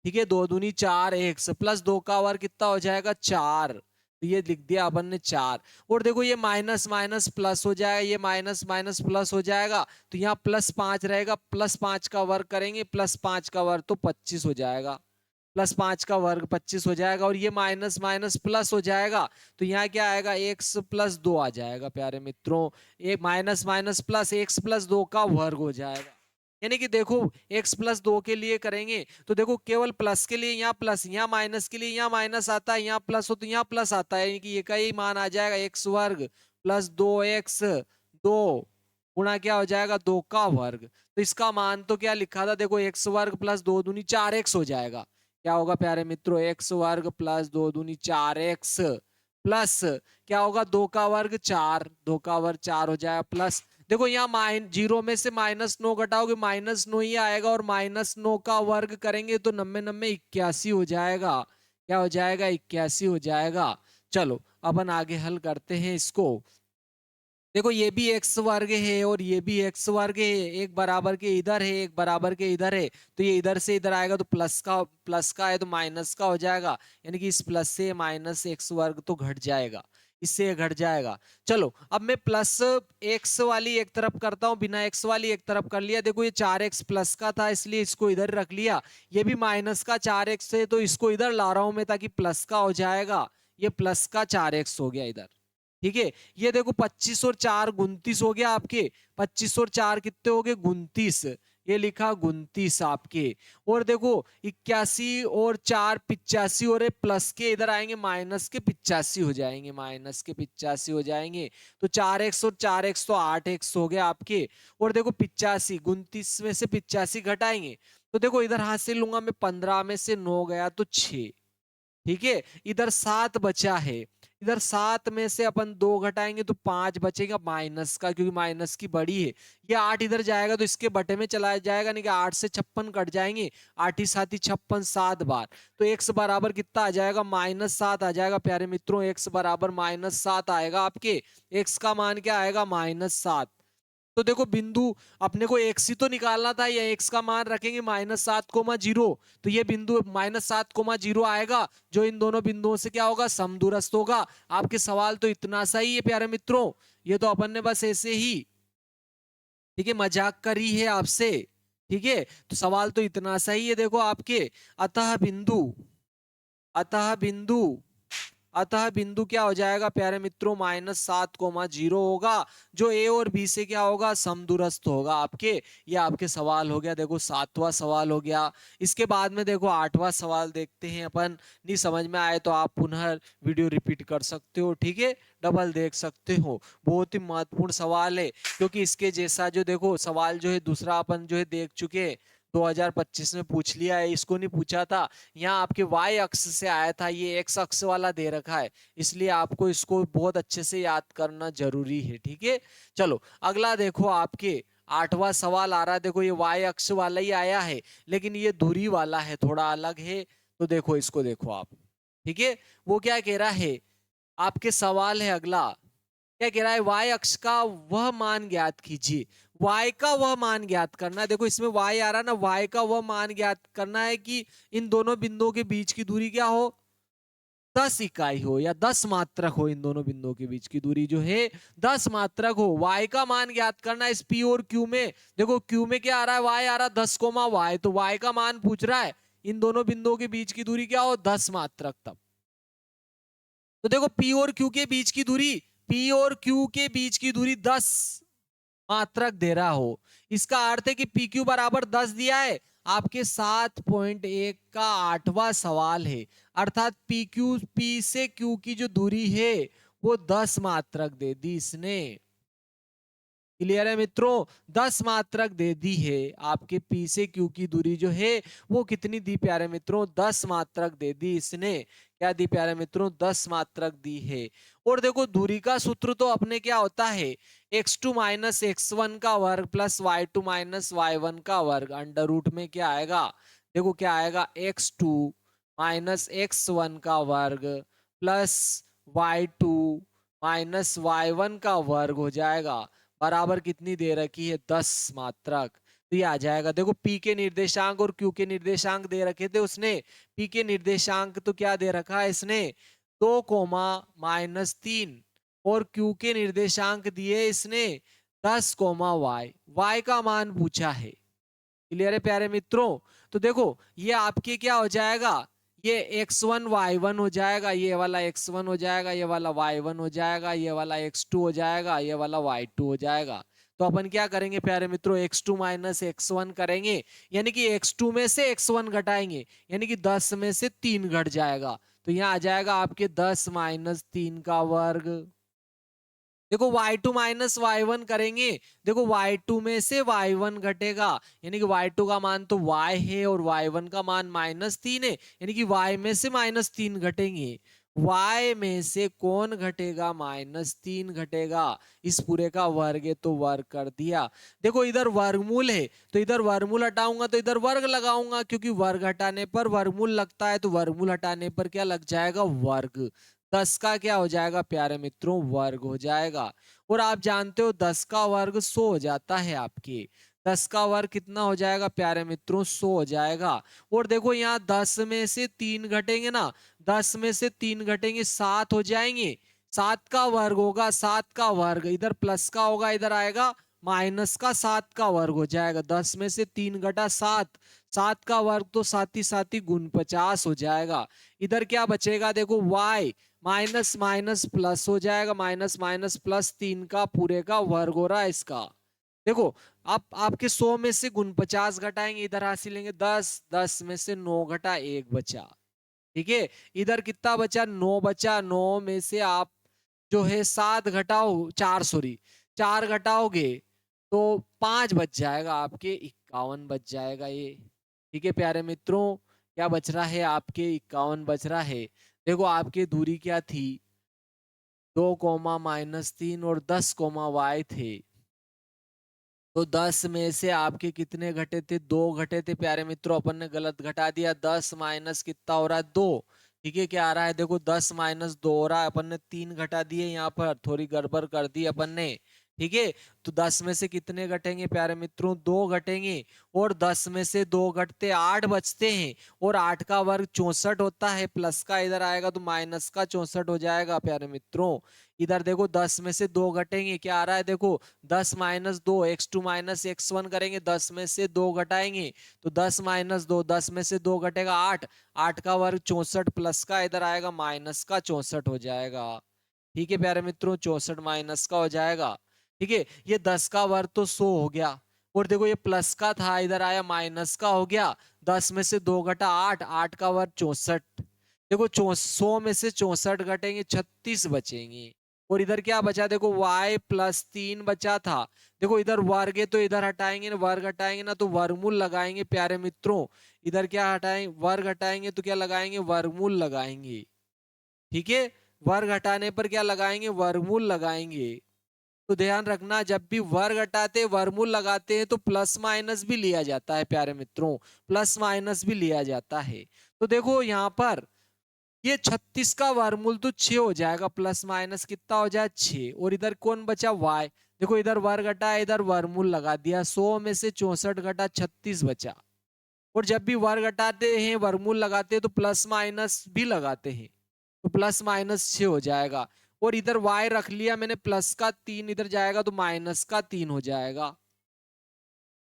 ठीक है। 2 दूनी 4x प्लस 2 का वर्ग कितना हो जाएगा 4, तो ये लिख दिया अपन ने 4। और देखो ये माइनस माइनस प्लस हो जाएगा, ये माइनस माइनस प्लस हो जाएगा, तो यहाँ +5 रहेगा, +5 का वर्ग करेंगे, +5 का वर्ग तो 25 हो जाएगा, +5 का वर्ग 25 हो जाएगा, और ये माइनस माइनस प्लस हो जाएगा, तो यहाँ क्या आएगा x + 2 आ जाएगा प्यारे मित्रों, एक माइनस माइनस प्लस x + 2 का वर्ग हो जाएगा। यानी कि देखो x + 2 के लिए करेंगे तो देखो केवल प्लस के लिए यहाँ प्लस, यहाँ माइनस के लिए यहाँ माइनस आता है, यहाँ प्लस हो तो यहाँ प्लस आता है, यानी कि ये का ही मान आ जाएगा x वर्ग प्लस 2x 2 गुणा क्या हो जाएगा 2 का वर्ग। तो इसका मान तो क्या लिखा था, देखो x वर्ग प्लस 2 दूनी 4x हो जाएगा, क्या होगा प्यारे मित्रों x वर्ग प्लस 2 दूनी 4x प्लस क्या होगा 2 का वर्ग 4, 2 का वर्ग 4 हो जाएगा, प्लस देखो यहाँ 0 में से -9 घटाओगे -9 ही आएगा, और -9 का वर्ग करेंगे तो 90 90 81 हो जाएगा, क्या हो जाएगा 81 हो जाएगा। चलो अपन आगे हल करते हैं इसको। देखो ये भी एक्स वर्ग है और ये भी एक्स वर्ग है, एक बराबर के इधर है, एक बराबर के इधर है, तो ये इधर से इधर आएगा तो प्लस का है तो माइनस का हो जाएगा, यानी कि इस प्लस से माइनस एक्स वर्ग तो घट जाएगा, इससे ये घट जाएगा। चलो अब मैं प्लस एक्स वाली एक तरफ करता हूँ, बिना एक्स वाली एक तरफ कर लिया। देखो ये 4x प्लस का था इसलिए इसको इधर रख लिया, ये भी माइनस का 4x है तो इसको इधर ला रहा हूं मैं ताकि प्लस का हो जाएगा, ये प्लस का 4x हो गया इधर। ठीक है, ये देखो 25 और 4 29 हो गया आपके, 25 और 4 कितने हो गए 29, ये लिखा 29 आपके। और देखो 81 और 4 85 और प्लस के इधर आएंगे माइनस के 85 हो जाएंगे, माइनस के 85 हो जाएंगे, तो 4x और 4x तो 8x हो गया आपके। और देखो 85 29 में से 85 घटाएंगे तो देखो इधर हाथ से लूंगा मैं, 15 में से 9 गया तो 6। ठीक है, इधर 7 बचा है, इधर 7 में से अपन 2 घटाएंगे तो 5 बचेगा माइनस का, क्योंकि माइनस की बड़ी है। ये 8 इधर जाएगा तो इसके बटे में चला जाएगा, नहीं कि 8 से 56 कट जाएंगे, 8 ही 7 ही 56 7 बार, तो x बराबर कितना आ जाएगा -7 आ जाएगा प्यारे मित्रों, x बराबर -7 आएगा आपके। x का मान क्या आएगा -7। तो देखो बिंदु अपने को एक्स ही तो निकालना था, या एक्स का मान रखेंगे -7,0, तो ये बिंदु -7,0 आएगा, जो इन दोनों बिंदुओं से क्या होगा समदूरस्थ होगा। आपके सवाल तो इतना सा ही है प्यारे मित्रों, ये तो अपन ने बस ऐसे ही ठीक है मजाक करी है आपसे। ठीक है, तो सवाल तो इतना सा ही है, देखो आपके अतः बिंदु अतः बिंदु अतः बिंदु क्या हो जाएगा प्यारे मित्रों -7,0 होगा, जो ए और बी से क्या होगा समदूरस्थ होगा आपके। ये आपके सवाल हो गया, देखो 7वां सवाल हो गया। इसके बाद में देखो 8वां सवाल देखते हैं अपन, नहीं समझ में आए तो आप पुनः वीडियो रिपीट कर सकते हो, ठीक है, डबल देख सकते हो। बहुत ही महत्वपूर्ण सवाल है, क्योंकि इसके जैसा जो देखो सवाल जो है दूसरा अपन जो है देख चुके हैं, 2025 में पूछ लिया है, इसको नहीं पूछा था। यहाँ आपके y अक्ष से आया था, ये x अक्ष वाला दे रखा है, इसलिए आपको इसको बहुत अच्छे से याद करना जरूरी है। ठीक है, चलो अगला देखो आपके 8वां सवाल आ रहा है। देखो ये y अक्ष वाला ही आया है, लेकिन ये धुरी वाला है, थोड़ा अलग है, तो देखो इसको देखो आप। ठीक है, वो क्या कह रहा है, आपके सवाल है अगला, क्या कह रहा है, y अक्ष का वह मान ज्ञात कीजिए। y का वह मान ज्ञात करना है, देखो इसमें y आ रहा है ना, y का वह मान ज्ञात करना है कि इन दोनों बिंदुओं के बीच की दूरी क्या हो 10 इकाई हो या 10 मात्रक हो, इन दोनों बिंदुओं के बीच की दूरी जो है 10 मात्रक हो। y का मान ज्ञात करना है इस p और q में। देखो q में क्या आ रहा है, y आ रहा है 10, y, तो y का मान पूछ रहा है, इन दोनों बिंदुओं के बीच की दूरी क्या हो 10 मात्रक। तब तो देखो P और Q के बीच की दूरी, P और Q के बीच की दूरी 10 मात्रक दे रहा हो, इसका अर्थ है कि PQ बराबर 10 दिया है। आपके 7.1 का 8वां सवाल है, अर्थात P से Q की जो दूरी है वो 10 मात्रक दे दी इसने। क्लियर है मित्रों, 10 मात्रक दे दी है। आपके P से Q की दूरी जो है वो कितनी दी प्यारे मित्रों 10 मात्रक दे दी इसने। क्या दी प्यारे मित्रों 10 मात्रक दी है। और देखो दूरी का सूत्र तो अपने क्या होता है x2 माइनस x1 का वर्ग प्लस y2 माइनस y1 का वर्ग, अंडर रूट में क्या आएगा, देखो क्या आएगा x2 माइनस x1 का वर्ग प्लस y2 माइनस y1 का वर्ग हो जाएगा, बराबर कितनी दे रखी है 10 मात्रक। तो ये आ जाएगा, देखो P के निर्देशांक और Q के निर्देशांक दे रखे थे उसने। P के निर्देशांक तो क्या दे रखा है इसने 2, -3, और Q के निर्देशांक दिए इसने 10, y, y का मान पूछा है। क्लियर है प्यारे मित्रों, तो देखो ये आपके क्या हो जाएगा, ये x1 y1 हो जाएगा, ये वाला x1 हो जाएगा, ये वाला y1 हो जाएगा, ये वाला x2 हो जाएगा, ये वाला y2 हो जाएगा। तो अपन क्या करेंगे प्यारे मित्रों x2 माइनस x1 करेंगे, यानी कि x2 में से x1 घटाएंगे, यानी कि 10 में से 3 घट जाएगा, तो यहाँ आ जाएगा आपके 10 माइनस 3 का वर्ग। देखो y2 माइनस y1 करेंगे, देखो y2 में से y1 घटेगा, यानी कि y2 का मान तो y है और y1 का मान -3 है, यानी कि y में से -3 घटेंगे। y में से कौन घटेगा -3 घटेगा, इस पूरे का वर्ग है तो वर्ग कर दिया। देखो इधर वर्गमूल है तो इधर वर्गमूल हटाऊंगा तो इधर वर्ग लगाऊंगा, क्योंकि वर्ग हटाने पर वर्गमूल लगता है, तो वर्गमूल हटाने पर क्या लग जाएगा वर्ग। 10 का क्या हो जाएगा प्यारे मित्रों, वर्ग हो जाएगा। और आप जानते हो 10 का वर्ग 100 हो जाता है आपके। 10 का वर्ग कितना हो जाएगा प्यारे मित्रों, 100 हो जाएगा। और देखो यहाँ 10 में से 3 घटेंगे ना, 10 में से 3 घटेंगे 7 हो जाएंगे। 7 का वर्ग होगा, 7 का वर्ग इधर प्लस का होगा, इधर आएगा माइनस का 7 का वर्ग हो जाएगा। 10 में से 3 घटा 7, 7 का वर्ग तो साथ ही गुण 50 हो जाएगा। इधर क्या बचेगा देखो, y माइनस माइनस प्लस हो जाएगा, माइनस माइनस प्लस 3 का पूरे का वर्ग हो रहा है इसका। देखो आप आपके 100 में से गुण 50 घटाएंगे, इधर हासिल लेंगे 10, 10 में से 9 घटा 1 बचा। ठीक है, इधर कितना बचा, 9 बचा। 9 में से आप जो है 7 घटाओ, 4 सॉरी 4 घटाओगे तो 5 बच जाएगा आपके, 51 बच जाएगा ये। ठीक है प्यारे मित्रों, क्या बच रहा है आपके, 51 बच रहा है। देखो आपकी दूरी क्या थी, 2 कोमा माइनस 3 और 10 कोमा y थे। तो 10 में से आपके कितने घटे थे, 2 घटे थे प्यारे मित्रों, अपन ने गलत घटा दिया। 10 माइनस कितना हो रहा है, 2। ठीक है, क्या आ रहा है देखो, 10 माइनस 2 हो रहा है। अपन ने 3 घटा दिए, यहाँ पर थोड़ी गड़बड़ कर दी अपन ने। ठीक है, तो 10 में से कितने घटेंगे प्यारे मित्रों, 2 घटेंगे। और 10 में से 2 घटते 8 बचते हैं। और 8 का वर्ग 64 होता है, प्लस का इधर आएगा तो माइनस का 64 हो जाएगा प्यारे मित्रों। इधर देखो 10 में से 2 घटेंगे, क्या आ रहा है देखो, 10 माइनस 2, x2 माइनस x1 करेंगे, 10 में से 2 घटाएंगे तो 10 माइनस 2, 10 में से 2 घटेगा 8, 8 का वर्ग 64 प्लस का इधर आएगा माइनस का 64 हो जाएगा। ठीक है प्यारे मित्रों, 64 माइनस का हो जाएगा। ठीक है, ये 10 का वर्ग तो 100 हो गया। और देखो ये प्लस का था, इधर आया माइनस का हो गया। 10 में से 2 घटा 8, 8 का वर्ग 64। देखो 100 में से 64 घटेंगे, 36 बचेंगे। और इधर क्या बचा देखो, y प्लस 3 बचा था। देखो इधर वर्ग है तो इधर हटाएंगे ना, वर्ग हटाएंगे ना तो वर्गमूल लगाएंगे प्यारे मित्रों। इधर क्या हटाएंगे, वर्ग हटाएंगे तो क्या लगाएंगे, वर्गमूल लगाएंगे। ठीक है, वर्ग हटाने पर क्या लगाएंगे, वर्गमूल लगाएंगे। तो ध्यान रखना, जब भी वर्ग हटाते वर्गमूल लगाते हैं तो प्लस माइनस भी लिया जाता है प्यारे मित्रों, प्लस माइनस भी लिया जाता है। तो देखो यहाँ पर ये 36 का वर्गमूल तो 6 हो जाएगा, प्लस माइनस कितना हो जाए 6। और इधर कौन बचा, y। देखो इधर वर्ग घटा, इधर वर्गमूल लगा दिया, 100 में से 64 घटा 36 बचा। और जब भी वर्ग घटाते हैं वर्गमूल लगाते हैं तो प्लस माइनस भी लगाते हैं, तो प्लस माइनस 6 हो जाएगा। और इधर y रख लिया मैंने, प्लस का 3 इधर जाएगा तो माइनस का 3 हो जाएगा।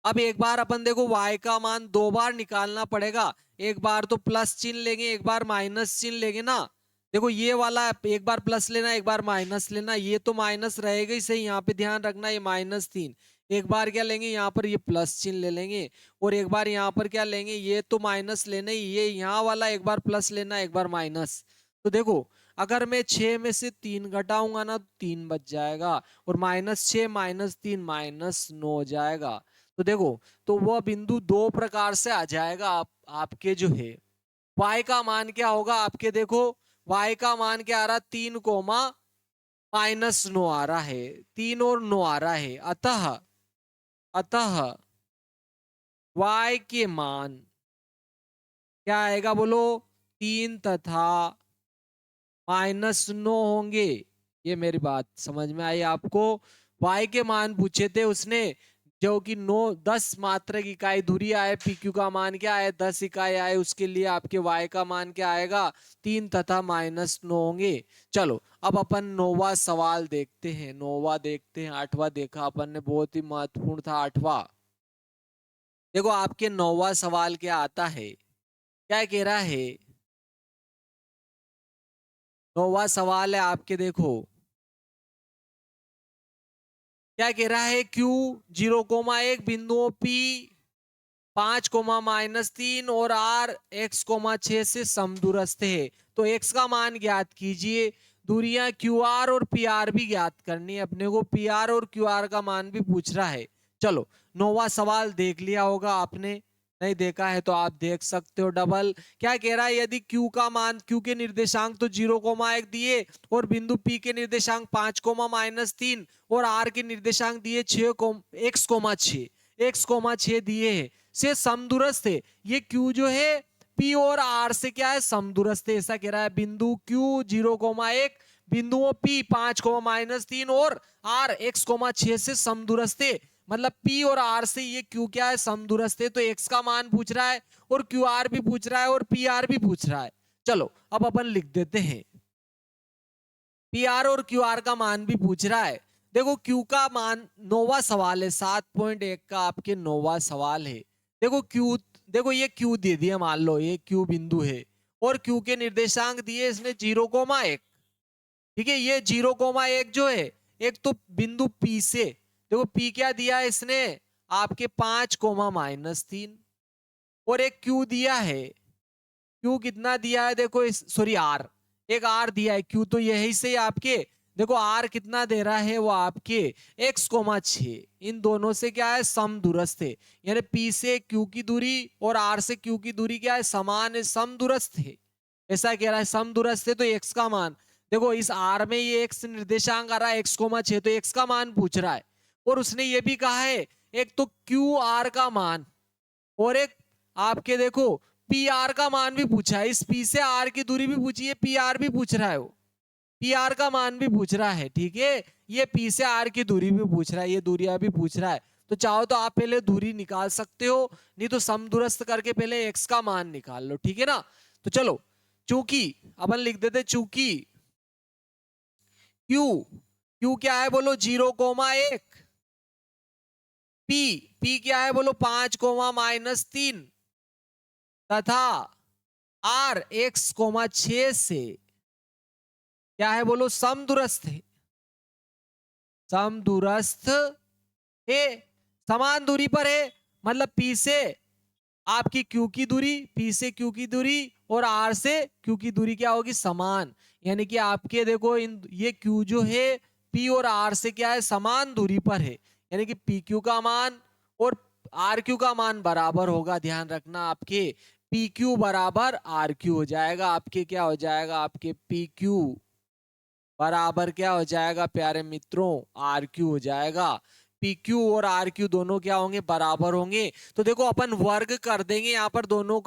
अब एक बार अपन देखो y का मान 2 बार निकालना पड़ेगा, एक बार तो प्लस चिन्ह लेंगे, एक बार माइनस चिन्ह लेंगे ना। देखो ये वाला एक बार प्लस लेना, एक बार माइनस लेना, ये तो माइनस रहेगा ही सही, यहाँ पे ध्यान रखना ये -3। एक बार क्या लेंगे, यहाँ पर ये प्लस चिन्ह ले लेंगे। और एक बार यहाँ पर क्या लेंगे, ये तो माइनस लेना ही, ये यहाँ वाला एक बार प्लस लेना, एक बार माइनस। तो देखो अगर मैं 6 में से 3 घटाऊंगा ना तो 3 बच जाएगा। और -6 -3 -9 हो जाएगा। तो देखो, तो वह बिंदु 2 प्रकार से आ जाएगा। आपके जो है y का मान क्या होगा आपके, देखो y का मान क्या आ रहा, 3 कोमा -9 आ रहा है, 3 और 9 आ रहा है। अतः अतः y के मान क्या आएगा बोलो, 3 तथा -9 होंगे। ये मेरी बात समझ में आई आपको। y के मान पूछे थे उसने, जो कि 10 मात्रक इकाई दूरी आए, pq का मान क्या है 10 इकाई आए, उसके लिए आपके y का मान क्या आएगा, 3 तथा -9 होंगे। चलो अब अपन 9वां सवाल देखते हैं, 9वां देखते हैं। 8वां देखा अपन ने, बहुत ही महत्वपूर्ण था 8वां। देखो आपके 9वां सवाल क्या आता है, क्या कह रहा है। 9वां सवाल है आपके, देखो क्या कह रहा है, Q 0,1 बिंदुओं P 5,-3 और R x,6 से समदूरस्थ है। तो x का मान ज्ञात कीजिए, दूरियां QR और PR भी ज्ञात करनी है अपने को, PR और QR का मान भी पूछ रहा है। चलो 9वां सवाल देख लिया होगा आपने, नहीं देखा है तो आप देख सकते हो डबल। क्या कह रहा है, यदि Q का मान, Q के निर्देशांक तो 0,1 दिए और बिंदु P के निर्देशांक 5,-3 और R के निर्देशांक दिए 6 x,6 दिए हैं, से समदूरस्थ है। ये Q जो है P और R से क्या है, समदूरस्थ है। ऐसा कह रहा है बिंदु Q 0,1 बिंदुओं P 5,-3 और R x,6 से समदूरस्थ है। मतलब P और R से ये Q क्या है, समदूरस्थ है। तो x का मान पूछ रहा है और QR भी पूछ रहा है और PR भी पूछ रहा है। चलो अब अपन लिख देते हैं, PR और QR का मान भी पूछ रहा है। देखो Q का मान 9वां सवाल है, 7.1 का आपके 9वां सवाल है। देखो Q, देखो ये Q दे दिया, मान लो ये Q बिंदु है और Q के निर्देशांक दिए इसने 0,1। ठीक है, ये 0,1 जो है, एक तो बिंदु P से, देखो P क्या दिया है इसने आपके 5,-3 और एक Q दिया है, Q कितना दिया है देखो, इस सॉरी R, एक R दिया है। Q तो यही से आपके, देखो R कितना दे रहा है वो आपके x,6, इन दोनों से क्या है, समदूरस्थ है। यानी P से Q की दूरी और R से Q की दूरी क्या है, समान है, समदूरस्थ है। ऐसा कह रहा है समदूरस्थ है। तो x का मान देखो, इस R में ये x निर्देशांक आ रहा है x,6, तो x का मान पूछ रहा है। और उसने ये भी कहा है एक तो QR का मान और एक आपके देखो पी आर का मान भी पूछा है। इस पी से आर की दूरी भी पूछी है, पी आर भी पूछ रहा है, वो पी आर का मान भी पूछ रहा है। ठीक है, ये पी से आर की दूरी भी पूछ रहा है, ये दूरियां भी पूछ रहा है। तो चाहो तो आप पहले दूरी निकाल सकते हो, नहीं तो समदूरस्थ करके पहले एक्स का मान निकाल लो। ठीक है ना, तो चलो चूंकि अपन लिख देते, चूंकि क्यू, क्यू क्या है बोलो 0,1, पी क्या है बोलो 5,-3 तथा R x,6 से क्या है बोलो, समदूरस्थ है। समदूरस्थ है, समान दूरी पर है। मतलब P से आपकी Q की दूरी, P से Q की दूरी और R से Q की दूरी क्या होगी, समान। यानी कि आपके देखो इन ये Q जो है P और R से क्या है, समान दूरी पर है। यानी कि PQ का मान और RQ का मान बराबर होगा। ध्यान रखना, आपके PQ बराबर RQ हो जाएगा। आपके क्या हो जाएगा, आपके PQ बराबर क्या हो जाएगा प्यारे मित्रों, RQ हो जाएगा। PQ और RQ दोनों क्या होंगे, बराबर होंगे। तो देखो अपन वर्ग कर देंगे यहाँ पर, दोनों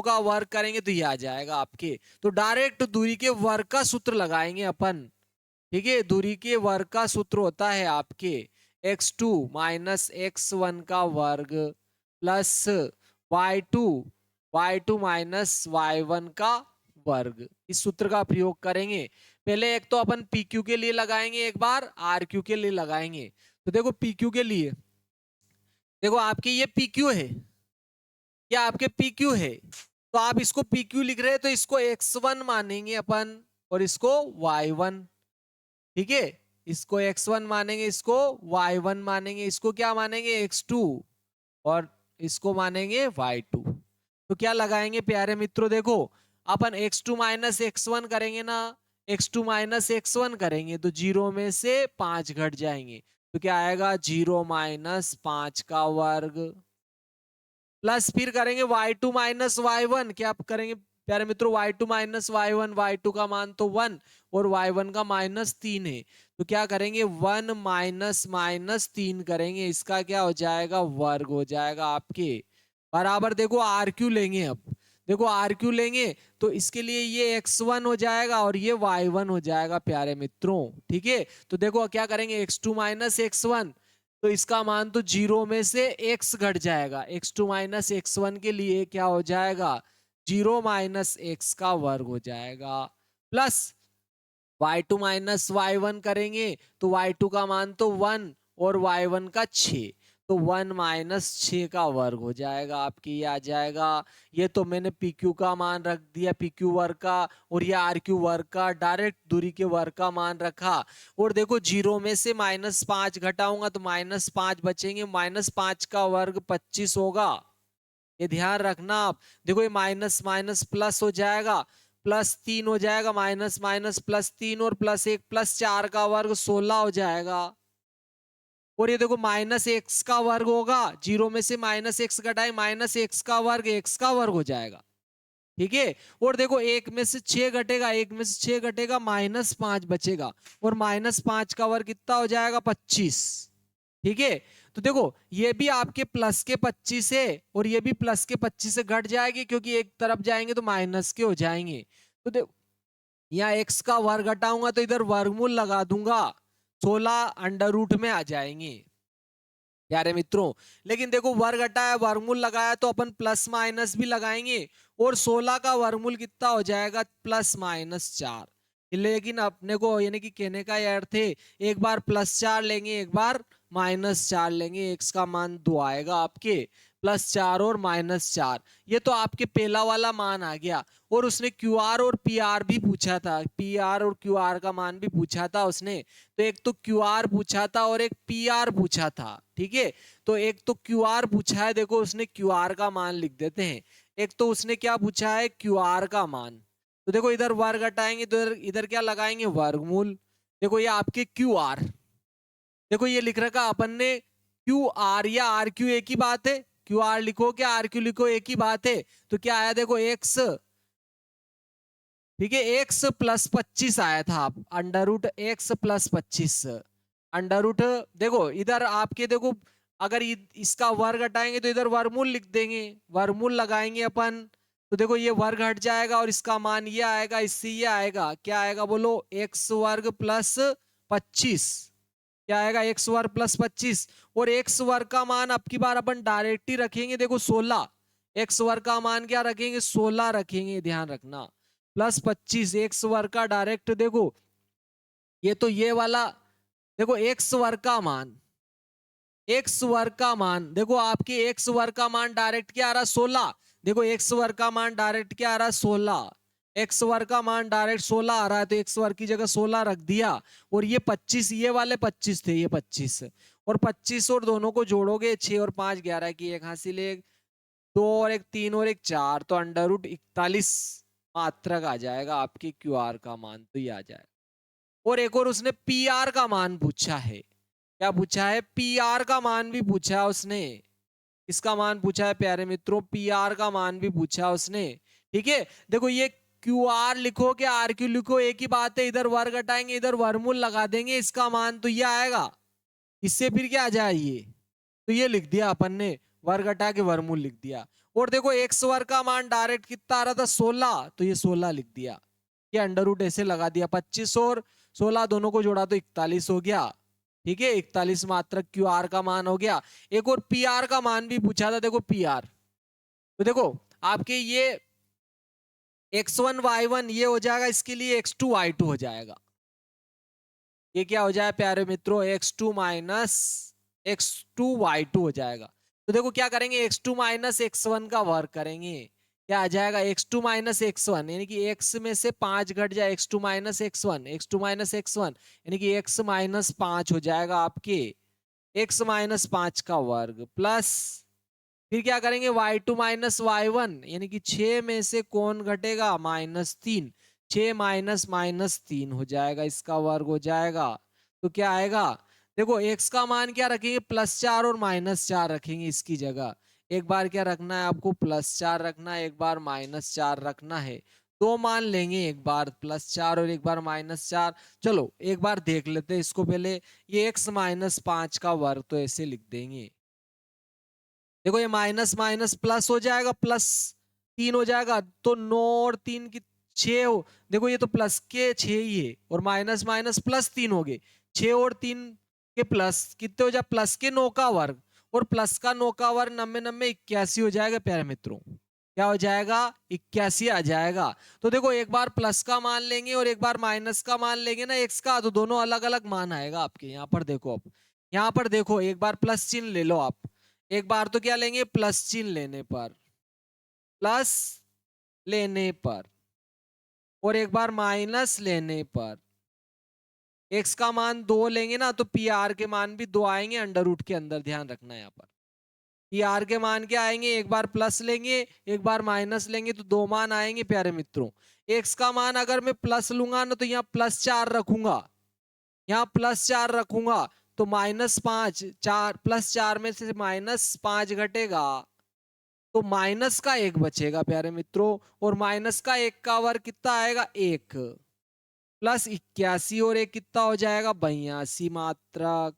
का वर्ग करेंगे तो ये आ जाएगा आपके। तो डायरेक्ट दूरी के वर्ग का सूत्र लगाएंगे अपन। ठीक है, दूरी के वर्ग का सूत्र होता है आपके x2 माइनस x1 का वर्ग प्लस y2 माइनस y1 का वर्ग। इस सूत्र का प्रयोग करेंगे। पहले एक तो अपन PQ के लिए लगाएंगे, एक बार RQ के लिए लगाएंगे। तो देखो PQ के लिए, देखो आपके ये PQ है, क्या आपके PQ है, तो आप इसको PQ लिख रहे हैं तो इसको x1 मानेंगे अपन और इसको y1। ठीक है, इसको x1 मानेंगे, इसको y1 मानेंगे, इसको क्या मानेंगे x2 और इसको मानेंगे y2। तो क्या लगाएंगे प्यारे मित्रों, देखो अपन x2 माइनस x1 करेंगे ना, x2 माइनस x1 करेंगे तो 0 में से 5 घट जाएंगे। तो क्या आएगा 0 माइनस 5 का वर्ग प्लस फिर करेंगे y2 माइनस y1। क्या करेंगे प्यारे मित्रों, y2 माइनस y1, y2 का मान तो 1 और y1 का -3 है। तो क्या करेंगे 1 माइनस माइनस 3 करेंगे, इसका क्या हो जाएगा, वर्ग हो जाएगा आपके बराबर। देखो RQ लेंगे, अब देखो RQ लेंगे तो इसके लिए ये x1 हो जाएगा और ये y1 हो जाएगा प्यारे मित्रों। ठीक है, तो देखो क्या करेंगे x2 माइनस x1, तो इसका मान तो 0 में से x घट जाएगा। x2 माइनस x1 के लिए क्या हो जाएगा, 0 माइनस x का वर्ग हो जाएगा प्लस y2 माइनस y1 करेंगे तो y2 का मान तो 1 और y1 का 6, तो 1 माइनस 6 का वर्ग हो जाएगा आपकी, ये आ जाएगा। ये तो मैंने PQ का मान रख दिया, PQ वर्ग का, और ये RQ वर्ग का, डायरेक्ट दूरी के वर्ग का मान रखा। और देखो 0 में से -5 घटाऊंगा तो -5 बचेंगे, -5 का वर्ग 25 होगा। ये ध्यान रखना आप। देखो ये माइनस माइनस प्लस हो जाएगा, +3 हो जाएगा, माइनस माइनस +3 और +1 +4 का वर्ग 16 हो जाएगा। और ये देखो -x का वर्ग होगा, 0 में से -x घटाए -x का वर्ग, x का वर्ग हो जाएगा। ठीक है, और देखो 1 में से 6 घटेगा, 1 में से 6 घटेगा, -5 बचेगा और -5 का वर्ग कितना हो जाएगा, 25। ठीक है, तो देखो ये भी आपके प्लस के 25 है और ये भी प्लस के 25 से घट जाएगी, क्योंकि एक तरफ जाएंगे तो माइनस के हो जाएंगे। तो देखो यहाँ x का वर्ग घटाऊंगा तो इधर वर्गमूल लगा दूंगा, 16 अंडर रूट में आ जाएंगे प्यारे मित्रों। लेकिन देखो वर्ग हटाया वर्गमूल लगाया तो अपन प्लस माइनस भी लगाएंगे, और 16 का वर्गमूल कितना हो जाएगा, +-4। लेकिन अपने को यानी कि कहने का यह अर्थ है, एक बार +4 लेंगे एक बार -4 लेंगे, x का मान 2 आएगा आपके, +4 और -4। ये तो आपके पहला वाला मान आ गया। और उसने QR और PR भी पूछा था, PR और QR का मान भी पूछा था उसने। तो एक तो QR पूछा था और एक PR पूछा था, ठीक है। तो एक तो QR पूछा है, देखो उसने QR का मान लिख देते हैं। एक तो उसने क्या पूछा है, QR का मान। तो देखो इधर वर्ग हटाएंगे तो इधर इधर क्या लगाएंगे, वर्गमूल। देखो ये आपके QR, देखो ये लिख रखा अपन ने QR या RQ एक ही बात है, QR लिखो क्या RQ लिखो एक ही बात है। तो क्या आया देखो x, ठीक है, x +25 आया था, √x +25 अंडर रूट। देखो इधर आपके देखो अगर इसका वर्ग हटाएंगे तो इधर वर्गमूल लिख देंगे, वर्गमूल लगाएंगे अपन। तो देखो ये वर्ग हट जाएगा और इसका मान ये आएगा, इससे ये आएगा, क्या आएगा बोलो, x वर्ग +25। क्या आएगा, x वर्ग +25। और x वर्ग का मान अब की बार अपन डायरेक्ट ही रखेंगे, देखो 16। x वर्ग का मान क्या रखेंगे, 16 रखेंगे, ध्यान रखना। +25 x वर्ग का डायरेक्ट, देखो ये तो ये वाला, देखो x वर्ग का मान, x वर्ग का मान, देखो आपके x वर्ग का मान डायरेक्ट क्या आ रहा, 16। देखो x वर्ग का मान डायरेक्ट क्या आ रहा, 16। x वर्ग का मान डायरेक्ट 16 आ रहा है, तो x वर्ग की जगह 16 रख दिया। और ये 25, ये वाले 25 थे, ये 25 और 25 और दोनों को जोड़ोगे 6 और 5 11 की एक हासिल, एक 2 और एक 3 और एक 4, तो √41 मात्रक आ जाएगा आपके QR का मान, तो ये आ जाएगा। और एक और उसने PR का मान पूछा है, क्या पूछा है, PR का मान भी पूछा है उसने। इसका मान पूछा है प्यारे मित्रों, PR का मान भी पूछा उसने, ठीक है। देखो ये QR लिखो कि RQ लिखो एक ही बात है, इधर वर्ग हटाएंगे इधर वर्गमूल लगा देंगे, इसका मान तो ये आएगा, इससे फिर क्या आ जाए ये, तो ये लिख दिया अपन ने, वर्ग हटा के वर्गमूल लिख दिया। और देखो x वर्ग का मान डायरेक्ट कितना आ रहा था, 16, तो ये 16 लिख दिया, ये अंडर रूट ऐसे लगा दिया। 25 और 16 दोनों को जोड़ा तो 41 हो गया, ठीक है, 41 मात्रक QR का मान हो गया। एक और PR का मान भी पूछा था, देखो PR, तो देखो आपके ये x1 y1 ये हो जाएगा, इसके लिए x2 y2 हो जाएगा। ये क्या हो जाए प्यारे मित्रों, x2 माइनस x2 y2 हो जाएगा। तो देखो क्या करेंगे, x2 माइनस x1 का वर्ग करेंगे, क्या आ जाएगा, x2 माइनस x1 यानी कि x में से 5 घट जाए, x2 minus x1, x2 minus x1 यानी कि x माइनस 5 हो जाएगा आपके, x माइनस 5 का वर्ग प्लस, फिर क्या करेंगे, y2 माइनस y1 यानी कि 6 में से कौन घटेगा, -3, 6 माइनस -3 हो जाएगा, इसका वर्ग हो जाएगा। तो क्या आएगा, देखो x का मान क्या रखेंगे, +4 और -4 रखेंगे इसकी जगह। एक बार क्या रखना है आपको, +4 रखना है, एक बार -4 रखना है। दो मान लेंगे, एक बार +4 और एक बार -4। चलो एक बार देख लेते हैं इसको पहले, ये x माइनस 5 का वर्ग तो ऐसे लिख देंगे। देखो ये माइनस माइनस प्लस हो जाएगा, +3 हो जाएगा, तो 9 और 3 की 6 हो, देखो ये तो प्लस के 6 ही है, और माइनस माइनस +3 हो गए, 6 और 3 के प्लस कितने हो जाए, प्लस के 9 का वर्ग, और प्लस का 9 का वर्ग 90 90 81 हो जाएगा प्यारे मित्रों। क्या हो जाएगा, 81 आ जाएगा। तो देखो एक बार प्लस का मान लेंगे और एक बार माइनस का मान लेंगे ना x का, तो दोनों अलग अलग मान आएगा आपके। यहाँ पर देखो, अब यहाँ पर देखो, एक बार प्लस चिन्ह ले लो आप, एक बार तो क्या लेंगे, प्लस चिन्ह लेने पर, प्लस लेने पर, और एक बार माइनस लेने पर, x का मान 2 लेंगे ना तो PR के मान भी 2 आएंगे अंडर रूट के अंदर, ध्यान रखना यहाँ पर। PR के मान क्या आएंगे, एक बार प्लस लेंगे एक बार माइनस लेंगे, तो 2 मान आएंगे प्यारे मित्रों। x का मान अगर मैं प्लस लूंगा ना तो यहाँ +4 रखूंगा, यहाँ +4 रखूंगा, तो -5, 4 +4 में से -5 घटेगा, तो माइनस का 1 बचेगा प्यारे मित्रों, और माइनस का 1 का वर्ग कितना आएगा, 1 +81, और 1 कितना हो जाएगा, 82 मात्रक।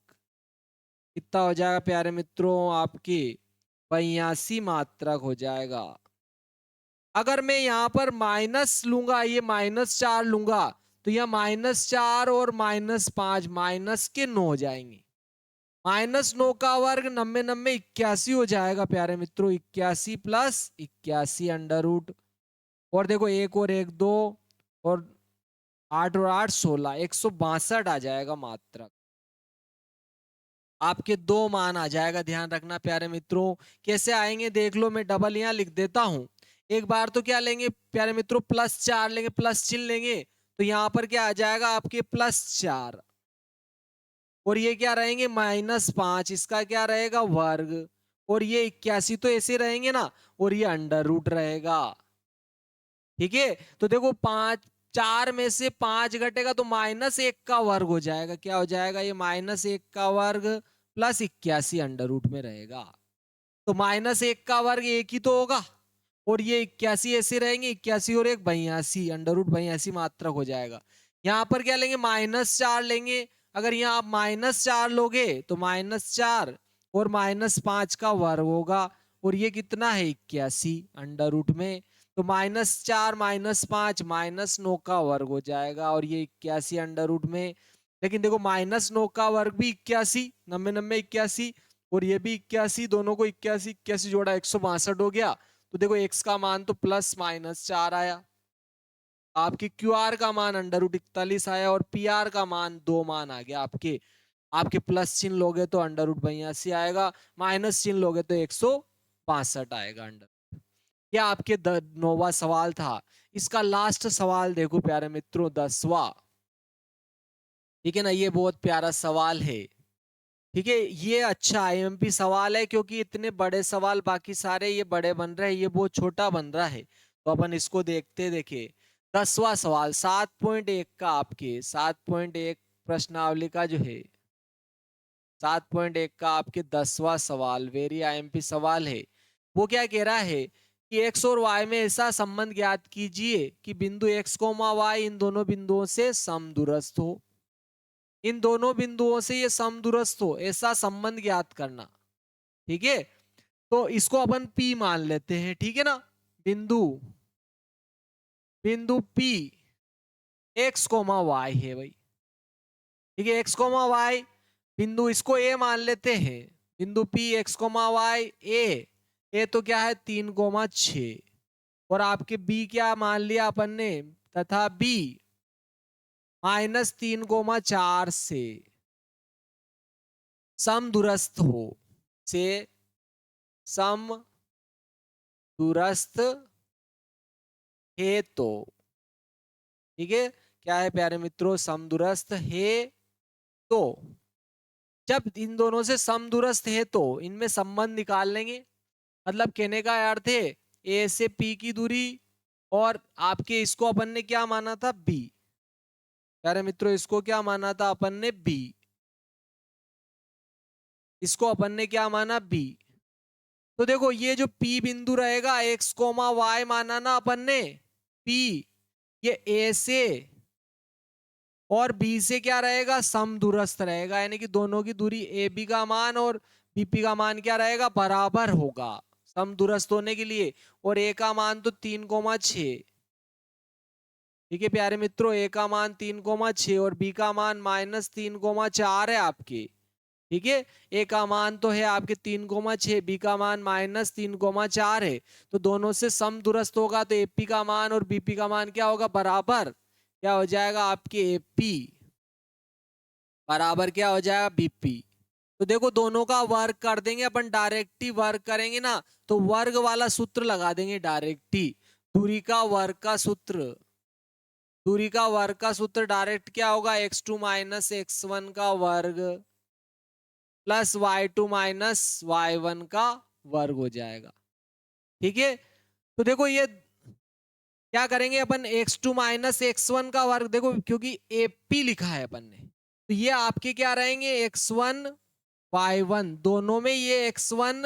कितना हो जाएगा प्यारे मित्रों, आपके 82 मात्रक हो जाएगा। अगर मैं यहाँ पर माइनस लूंगा, ये -4 लूंगा, तो यह -4 और -5 माइनस के 9 हो जाएंगे। -9 का वर्ग 90 90 81 हो जाएगा प्यारे मित्रों। 81 प्लस 81 अंडर रूट, और देखो एक और एक दो, और 8 और 8 16, 162 आ जाएगा मात्रक। आपके दो मान आ जाएगा, ध्यान रखना प्यारे मित्रों। कैसे आएंगे देख लो, मैं डबल यहाँ लिख देता हूं। एक बार तो क्या लेंगे प्यारे मित्रों, +4 लेंगे, प्लस चिन्ह लेंगे, तो यहाँ पर क्या आ जाएगा आपके +4, और ये क्या रहेंगे -5, इसका क्या रहेगा वर्ग, और ये 81 तो ऐसे रहेंगे ना, और ये अंडर रूट रहेगा। ठीक है, तो देखो 4 में से 5 घटेगा तो -1 का वर्ग हो जाएगा। क्या हो जाएगा ये -1 का वर्ग प्लस 81 अंडर रूट में रहेगा। तो -1 का वर्ग 1 ही तो होगा, और ये 81 ऐसे रहेंगे, 81 और 1 82, अंडर रूट 82 मात्रक हो जाएगा। यहाँ पर क्या लेंगे -4 लेंगे। अगर यहाँ आप -4 लोगे तो -4 और -5 का वर्ग होगा, और ये कितना है 81 अंडर रूट में। तो -4 -5 -9 का वर्ग हो जाएगा, और ये 81 अंडर रूट में। लेकिन देखो -9 का वर्ग भी 81, 90 90 81, और ये भी 81, दोनों को 81 81 जोड़ा 162 हो गया। तो देखो x का मान तो +-4 आया, आपके QR का मान अंडर रूट 41 आया, और PR का मान 2 मान आ गया आपके। आपके प्लस चिन्ह लोगे तो अंडर रूट 82 आएगा, माइनस चिन्ह लोगे तो 162 आएगा अंडर। यह आपके 9वां सवाल था। इसका लास्ट सवाल देखो प्यारे मित्रों, 10वां। ठीक है ना, ये बहुत प्यारा सवाल है। ठीक है, ये अच्छा IMP सवाल है, क्योंकि इतने बड़े सवाल बाकी सारे ये बड़े बन रहे हैं, ये बहुत छोटा बन रहा है। तो अपन इसको देखते, देखिए 10वां सवाल 7.1 का, आपके 7.1 प्रश्नावली का जो है, 7.1 का आपके 10वां सवाल वेरी IMP सवाल है। वो क्या कह रहा है कि x और y में ऐसा संबंध ज्ञात कीजिए कि बिंदु x, y इन दोनों बिंदुओं से समदूरस्थ हो। इन दोनों बिंदुओं से ये समदूरस्थ हो, ऐसा संबंध ज्ञात करना। ठीक है, तो इसको अपन P मान लेते हैं। ठीक है ना, बिंदु बिंदु P x, y है भाई। ठीक है, x, y बिंदु, इसको A मान लेते हैं। बिंदु P x, y ए तो क्या है 3,6, और आपके B क्या मान लिया अपन ने, तथा B -3,4 से समदूरस्थ हो, से समदूरस्थ है तो। ठीक है, क्या है प्यारे मित्रों, समदूरस्थ है तो। जब इन दोनों से समदूरस्थ है तो इनमें संबंध निकाल लेंगे। मतलब कहने का अर्थ है ए से पी की दूरी, और आपके इसको अपन ने क्या माना था बी। प्यारे मित्रों, इसको क्या माना था अपन ने बी, इसको अपन ने क्या माना बी। तो देखो ये जो पी बिंदु रहेगा, एक्स कोमा वाई माना ना अपन ने पी, ये ए से और बी से क्या रहेगा समदूरस्थ रहेगा, यानी कि दोनों की दूरी ए बी का मान और बीपी का मान क्या रहेगा बराबर होगा समदूरस्थ होने के लिए। और ए का मान तो 3,6। ठीक है प्यारे मित्रों, ए का मान 3,6 और बी का मान -3,4 है आपके। ठीक है, ए का मान तो है आपके 3,6, बी का मान -3,4 है। तो दोनों से समदूरस्थ होगा तो एपी का मान और बीपी का मान क्या होगा बराबर, क्या हो जाएगा आपके एपी बराबर क्या हो जाएगा बीपी। तो देखो दोनों का वर्ग कर देंगे अपन, डायरेक्ट ही वर्ग करेंगे ना, तो वर्ग वाला सूत्र लगा देंगे डायरेक्ट ही। दूरी का वर्ग का सूत्र, दूरी का वर्ग का सूत्र डायरेक्ट क्या होगा, x2 - x1 का वर्ग प्लस y2 - y1 का वर्ग हो जाएगा। ठीक है, तो देखो ये क्या करेंगे अपन, x2 - x1 का वर्ग, देखो क्योंकि AP लिखा है अपन ने, तो ये आपके क्या रहेंगे x1 y1, दोनों में ये x1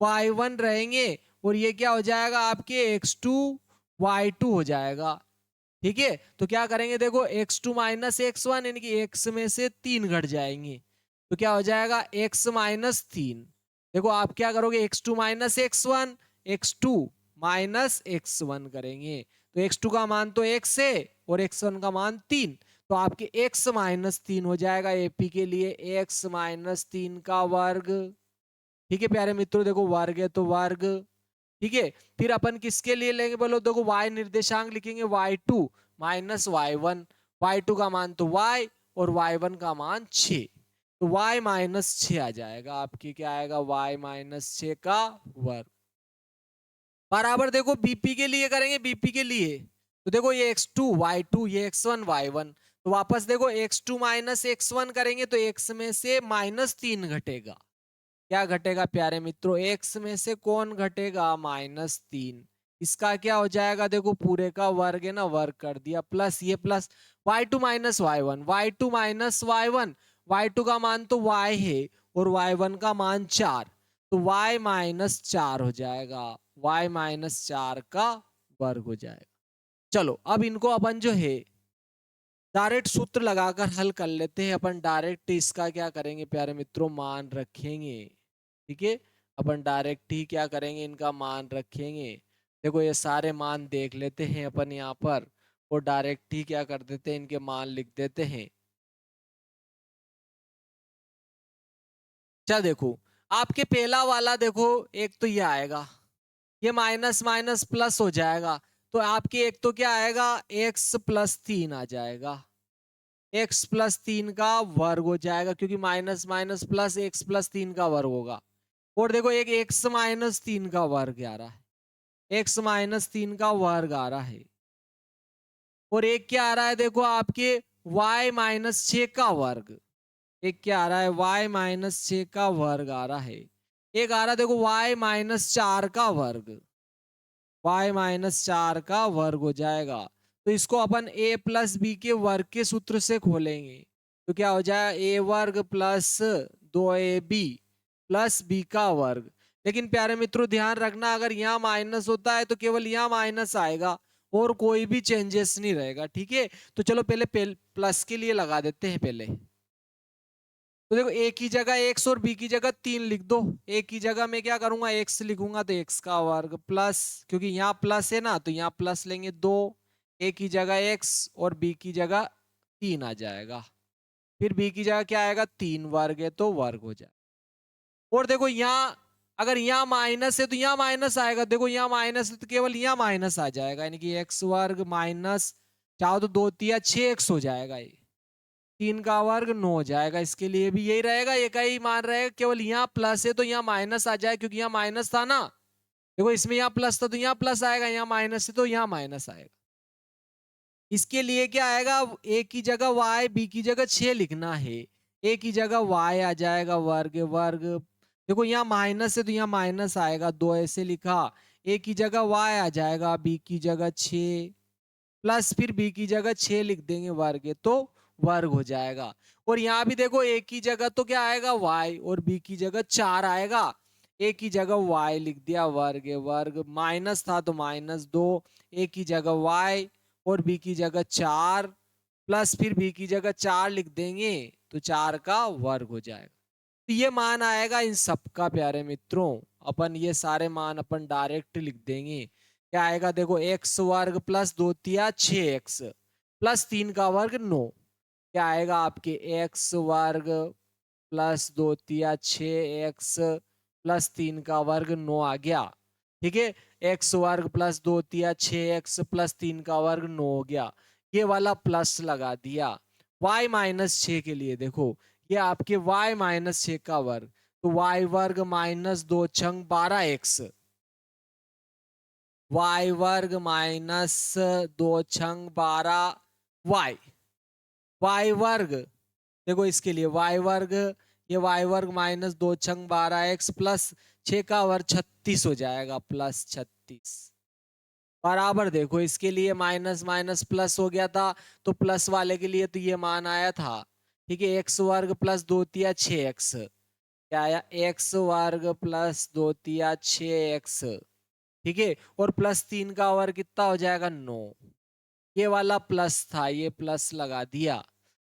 y1 रहेंगे, और ये क्या हो जाएगा आपके x2 y2 हो जाएगा। ठीक है, तो क्या करेंगे देखो x2 - x1 यानी कि x में से 3 घट जाएंगे, तो क्या हो जाएगा x माइनस 3। देखो आप क्या करोगे, x2 minus x1, x2 minus x1 करेंगे, तो x2 का मान तो x है और x1 का मान 3, तो आपके x माइनस 3 हो जाएगा एपी के लिए x माइनस 3 का वर्ग। ठीक है प्यारे मित्रों, देखो वर्ग है तो वर्ग। ठीक है, फिर अपन किसके लिए लेंगे बोलो, देखो y निर्देशांक लिखेंगे y2 माइनस y1, y2 का मान तो y और y1 का मान 6, तो y माइनस 6 आ जाएगा आपकी, क्या आएगा y माइनस 6 का वर्ग बराबर। देखो बीपी के लिए करेंगे, बीपी के लिए तो देखो ये x2 y2 ये x1 y1, तो वापस देखो x2 माइनस x1 करेंगे तो x में से -3 घटेगा। क्या घटेगा प्यारे मित्रों, x में से कौन घटेगा, -3। इसका क्या हो जाएगा, देखो पूरे का वर्ग है ना, वर्ग कर दिया, प्लस ये plus y2 minus y1, y2 minus y1, y2 का मान तो y है और y1 का मान 4, तो y माइनस 4 हो जाएगा, y माइनस 4 का वर्ग हो जाएगा। चलो अब इनको अपन जो है डायरेक्ट सूत्र लगाकर हल कर लेते हैं अपन, डायरेक्ट इसका क्या करेंगे प्यारे मित्रों, मान रखेंगे। ठीक है, अपन डायरेक्ट ही क्या करेंगे, इनका मान रखेंगे। देखो ये सारे मान देख लेते हैं अपन यहाँ पर, और डायरेक्ट ही क्या कर देते हैं, इनके मान लिख देते हैं। क्या देखो आपके पहला वाला देखो, एक तो ये आएगा, ये माइनस माइनस प्लस हो जाएगा, तो आपके एक तो क्या आएगा, x प्लस 3 आ जाएगा, x प्लस 3 का वर्ग हो जाएगा, क्योंकि minus minus plus x plus 3 का वर्ग होगा। और देखो एक x माइनस 3 का वर्ग आ रहा है, x माइनस 3 का वर्ग आ रहा है, और एक क्या आ रहा है, देखो आपके y माइनस 6 का वर्ग, एक क्या आ रहा है, y माइनस 6 का वर्ग आ रहा है, एक आ रहा है देखो y माइनस 4 का वर्ग, y माइनस 4 का वर्ग हो जाएगा। तो इसको अपन a प्लस बी के वर्ग के सूत्र से खोलेंगे, तो क्या हो जाएगा, a वर्ग प्लस 2ab प्लस बी का वर्ग। लेकिन प्यारे मित्रों ध्यान रखना, अगर यहाँ माइनस होता है तो केवल यहाँ माइनस आएगा और कोई भी चेंजेस नहीं रहेगा। ठीक है, तो चलो पहले प्लस के लिए लगा देते हैं पहले, तो देखो ए की जगह x और बी की जगह 3 लिख दो, ए की जगह मैं क्या करूंगा, x लिखूंगा तो x का वर्ग प्लस, क्योंकि यहाँ प्लस है ना तो यहाँ प्लस लेंगे 2, ए की जगह x और बी की जगह 3 आ जाएगा, फिर बी की जगह क्या आएगा, 3 वर्ग है तो वर्ग हो जाएगा। और देखो यहाँ अगर यहाँ माइनस है तो यहाँ माइनस आएगा, देखो यहाँ माइनस है तो केवल यहाँ माइनस आ जाएगा, यानी कि x वर्ग माइनस, चाहो तो 2 तिया 6x हो जाएगा, ये 3 का वर्ग 9 हो जाएगा, इसके लिए भी यही रहेगा, ये का ही मान रहेगा, केवल यहाँ प्लस है तो यहाँ माइनस आ जाए, क्योंकि यहाँ माइनस था ना, देखो इसमें यहाँ प्लस था तो यहाँ प्लस आएगा, यहाँ माइनस है तो यहाँ माइनस आएगा। इसके लिए क्या आएगा, ए की जगह y, बी की जगह 6 लिखना है, ए की जगह y आ जाएगा वर्ग वर्ग, देखो यहाँ माइनस है तो यहाँ माइनस आएगा, 2 ऐसे लिखा, ए की जगह y आ जाएगा, बी की जगह 6 प्लस, फिर बी की जगह 6 लिख देंगे वर्ग है तो वर्ग हो जाएगा। और यहाँ भी देखो ए की जगह तो क्या आएगा y और बी की जगह 4 आएगा, ए की जगह y लिख दिया वर्ग है वर्ग, माइनस था तो -2, ए की जगह y और बी की जगह 4 प्लस, फिर बी की जगह 4 लिख देंगे तो 4 का वर्ग हो जाएगा। तो ये मान आएगा इन सबका प्यारे मित्रों, अपन ये सारे मान अपन डायरेक्ट लिख देंगे। क्या आएगा, देखो x वर्ग प्लस 2 तिया 6x प्लस 3 का वर्ग 9, क्या आएगा आपके x वर्ग प्लस 2 तिया 6x प्लस 3 का वर्ग 9 आ गया। ठीक है, x वर्ग प्लस 2 तिया 6x प्लस 3 का वर्ग 9 हो गया, ये वाला प्लस लगा दिया। y माइनस 6 के लिए देखो, ये आपके y माइनस 6 का वर्ग, तो y वर्ग माइनस 2 छंग 12x, y वर्ग माइनस 2 छंग 12y, y वर्ग देखो इसके लिए y वर्ग, ये y वर्ग माइनस 2 छंग 12x प्लस 6 का वर्ग 36 हो जाएगा, प्लस 36 बराबर। देखो इसके लिए माइनस माइनस प्लस हो गया था, तो प्लस वाले के लिए तो ये मान आया था। ठीक है, एक्स वर्ग प्लस 2 तिया 6x, क्या आया, एक्स वर्ग प्लस 2 तिया 6x। ठीक है, और प्लस 3 का वर्ग कितना हो जाएगा, 9, ये वाला प्लस था, ये प्लस लगा दिया।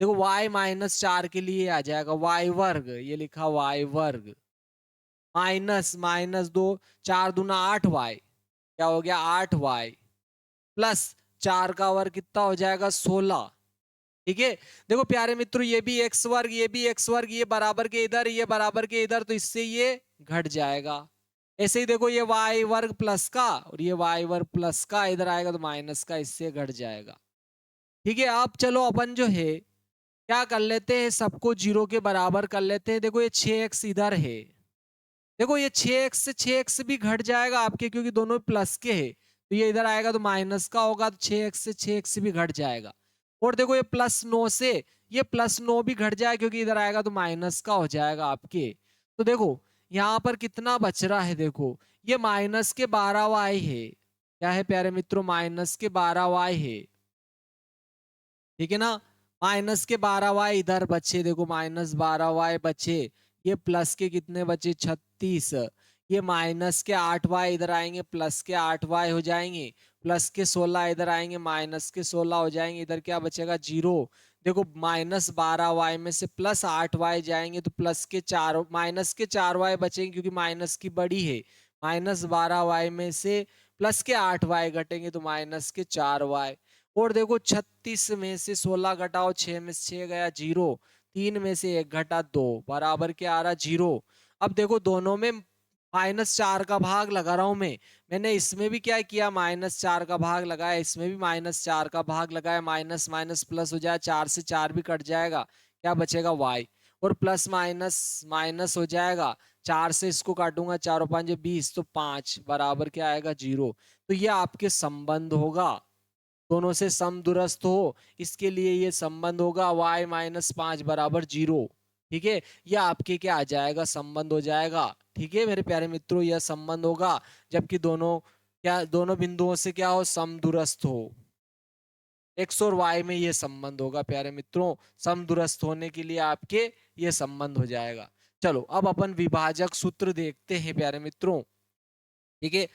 देखो y-4 के लिए आ जाएगा y वर्ग, ये लिखा y वर्ग माइनस माइनस 2, 4 दूना 8y, क्या हो गया 8y प्लस 4 का वर्ग कितना हो जाएगा 16। ठीक है, देखो प्यारे मित्रों ये भी एक्स वर्ग, ये भी एक्स वर्ग, ये बराबर के इधर, ये बराबर के इधर, तो इससे ये घट जाएगा। ऐसे ही देखो ये वाई वर्ग प्लस का और ये वाई वर्ग प्लस का इधर आएगा तो माइनस का, इससे घट जाएगा। ठीक है, अब चलो अपन जो है क्या कर लेते हैं, सबको जीरो के बराबर कर लेते हैं। देखो ये 6x इधर है, देखो ये 6x से 6x भी घट जाएगा आपके, क्योंकि दोनों प्लस के हैं, तो ये इधर आएगा तो माइनस का होगा, तो 6x से 6x भी घट जाएगा। और देखो ये +9 से ये +9 भी घट जाएगा, क्योंकि इधर आएगा तो माइनस का हो जाएगा आपके। तो देखो यहाँ पर कितना बच रहा है, देखो ये -12y है, क्या है प्यारे मित्रों, -12y है। ठीक है ना, -12y इधर बचे, देखो -12y बचे, ये प्लस के कितने बचे 36, ये -8y इधर आएंगे, प्लस के 8y हो जाएंगे, प्लस के 16 इधर आएंगे, माइनस के 16 हो जाएंगे, इधर क्या बचेगा 0। देखो -12y में से +8y जाएंगे तो प्लस के 4 माइनस के 4y बचेंगे, क्योंकि माइनस की बड़ी है। -12y में से प्लस के 8y घटेंगे तो माइनस के 4y। और देखो 36 में से 16 घटाओ, 6 में से 6 गया 0, 3 में से 1 घटा 2, बराबर क्या आ रहा 0। अब देखो दोनों में -4 का भाग लगा रहा हूं मैंने इसमें भी क्या किया, -4 का भाग लगाया, इसमें भी -4 का भाग लगाया, माइनस माइनस प्लस हो जाए, 4 से 4 भी कट जाएगा, क्या बचेगा y, और प्लस माइनस माइनस हो जाएगा, 4 से इसको काटूंगा, 4 और 5 20, तो 5 बराबर क्या आएगा 0। तो ये आपके संबंध होगा, दोनों से समदुरस्त हो, इसके लिए ये संबंध होगा y-5 बराबर 0। ठीक है, ये आपके क्या आ जाएगा, संबंध हो जाएगा। ठीक है मेरे प्यारे मित्रों, यह संबंध होगा जबकि दोनों क्या, दोनों बिंदुओं से क्या हो, समदुरस्त हो। x और y में ये संबंध होगा प्यारे मित्रों, समदुरस्त होने के लिए आपके ये संबंध हो जाएगा। चलो अब अपन विभाजक सूत्र देखते हैं प्यारे मित्रों। ठीक है,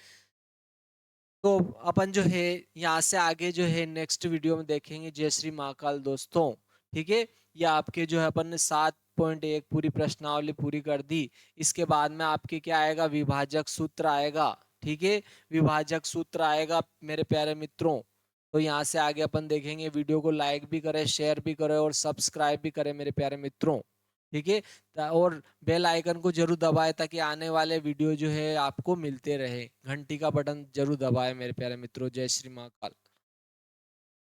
तो अपन जो है यहाँ से आगे जो है नेक्स्ट वीडियो में देखेंगे। जय श्री महाकाल दोस्तों। ठीक है, ये आपके जो है अपन ने 7.1 पूरी प्रश्नावली पूरी कर दी। इसके बाद में आपके क्या आएगा, विभाजक सूत्र आएगा। ठीक है, विभाजक सूत्र आएगा मेरे प्यारे मित्रों। तो यहाँ से आगे अपन देखेंगे, वीडियो को लाइक भी करें, शेयर भी करें और सब्सक्राइब भी करें मेरे प्यारे मित्रों। ठीक है, और बेल आइकन को जरूर दबाएं ताकि आने वाले वीडियो जो है आपको मिलते रहे। घंटी का बटन जरूर दबाएं मेरे प्यारे मित्रों। जय श्री महाकाल।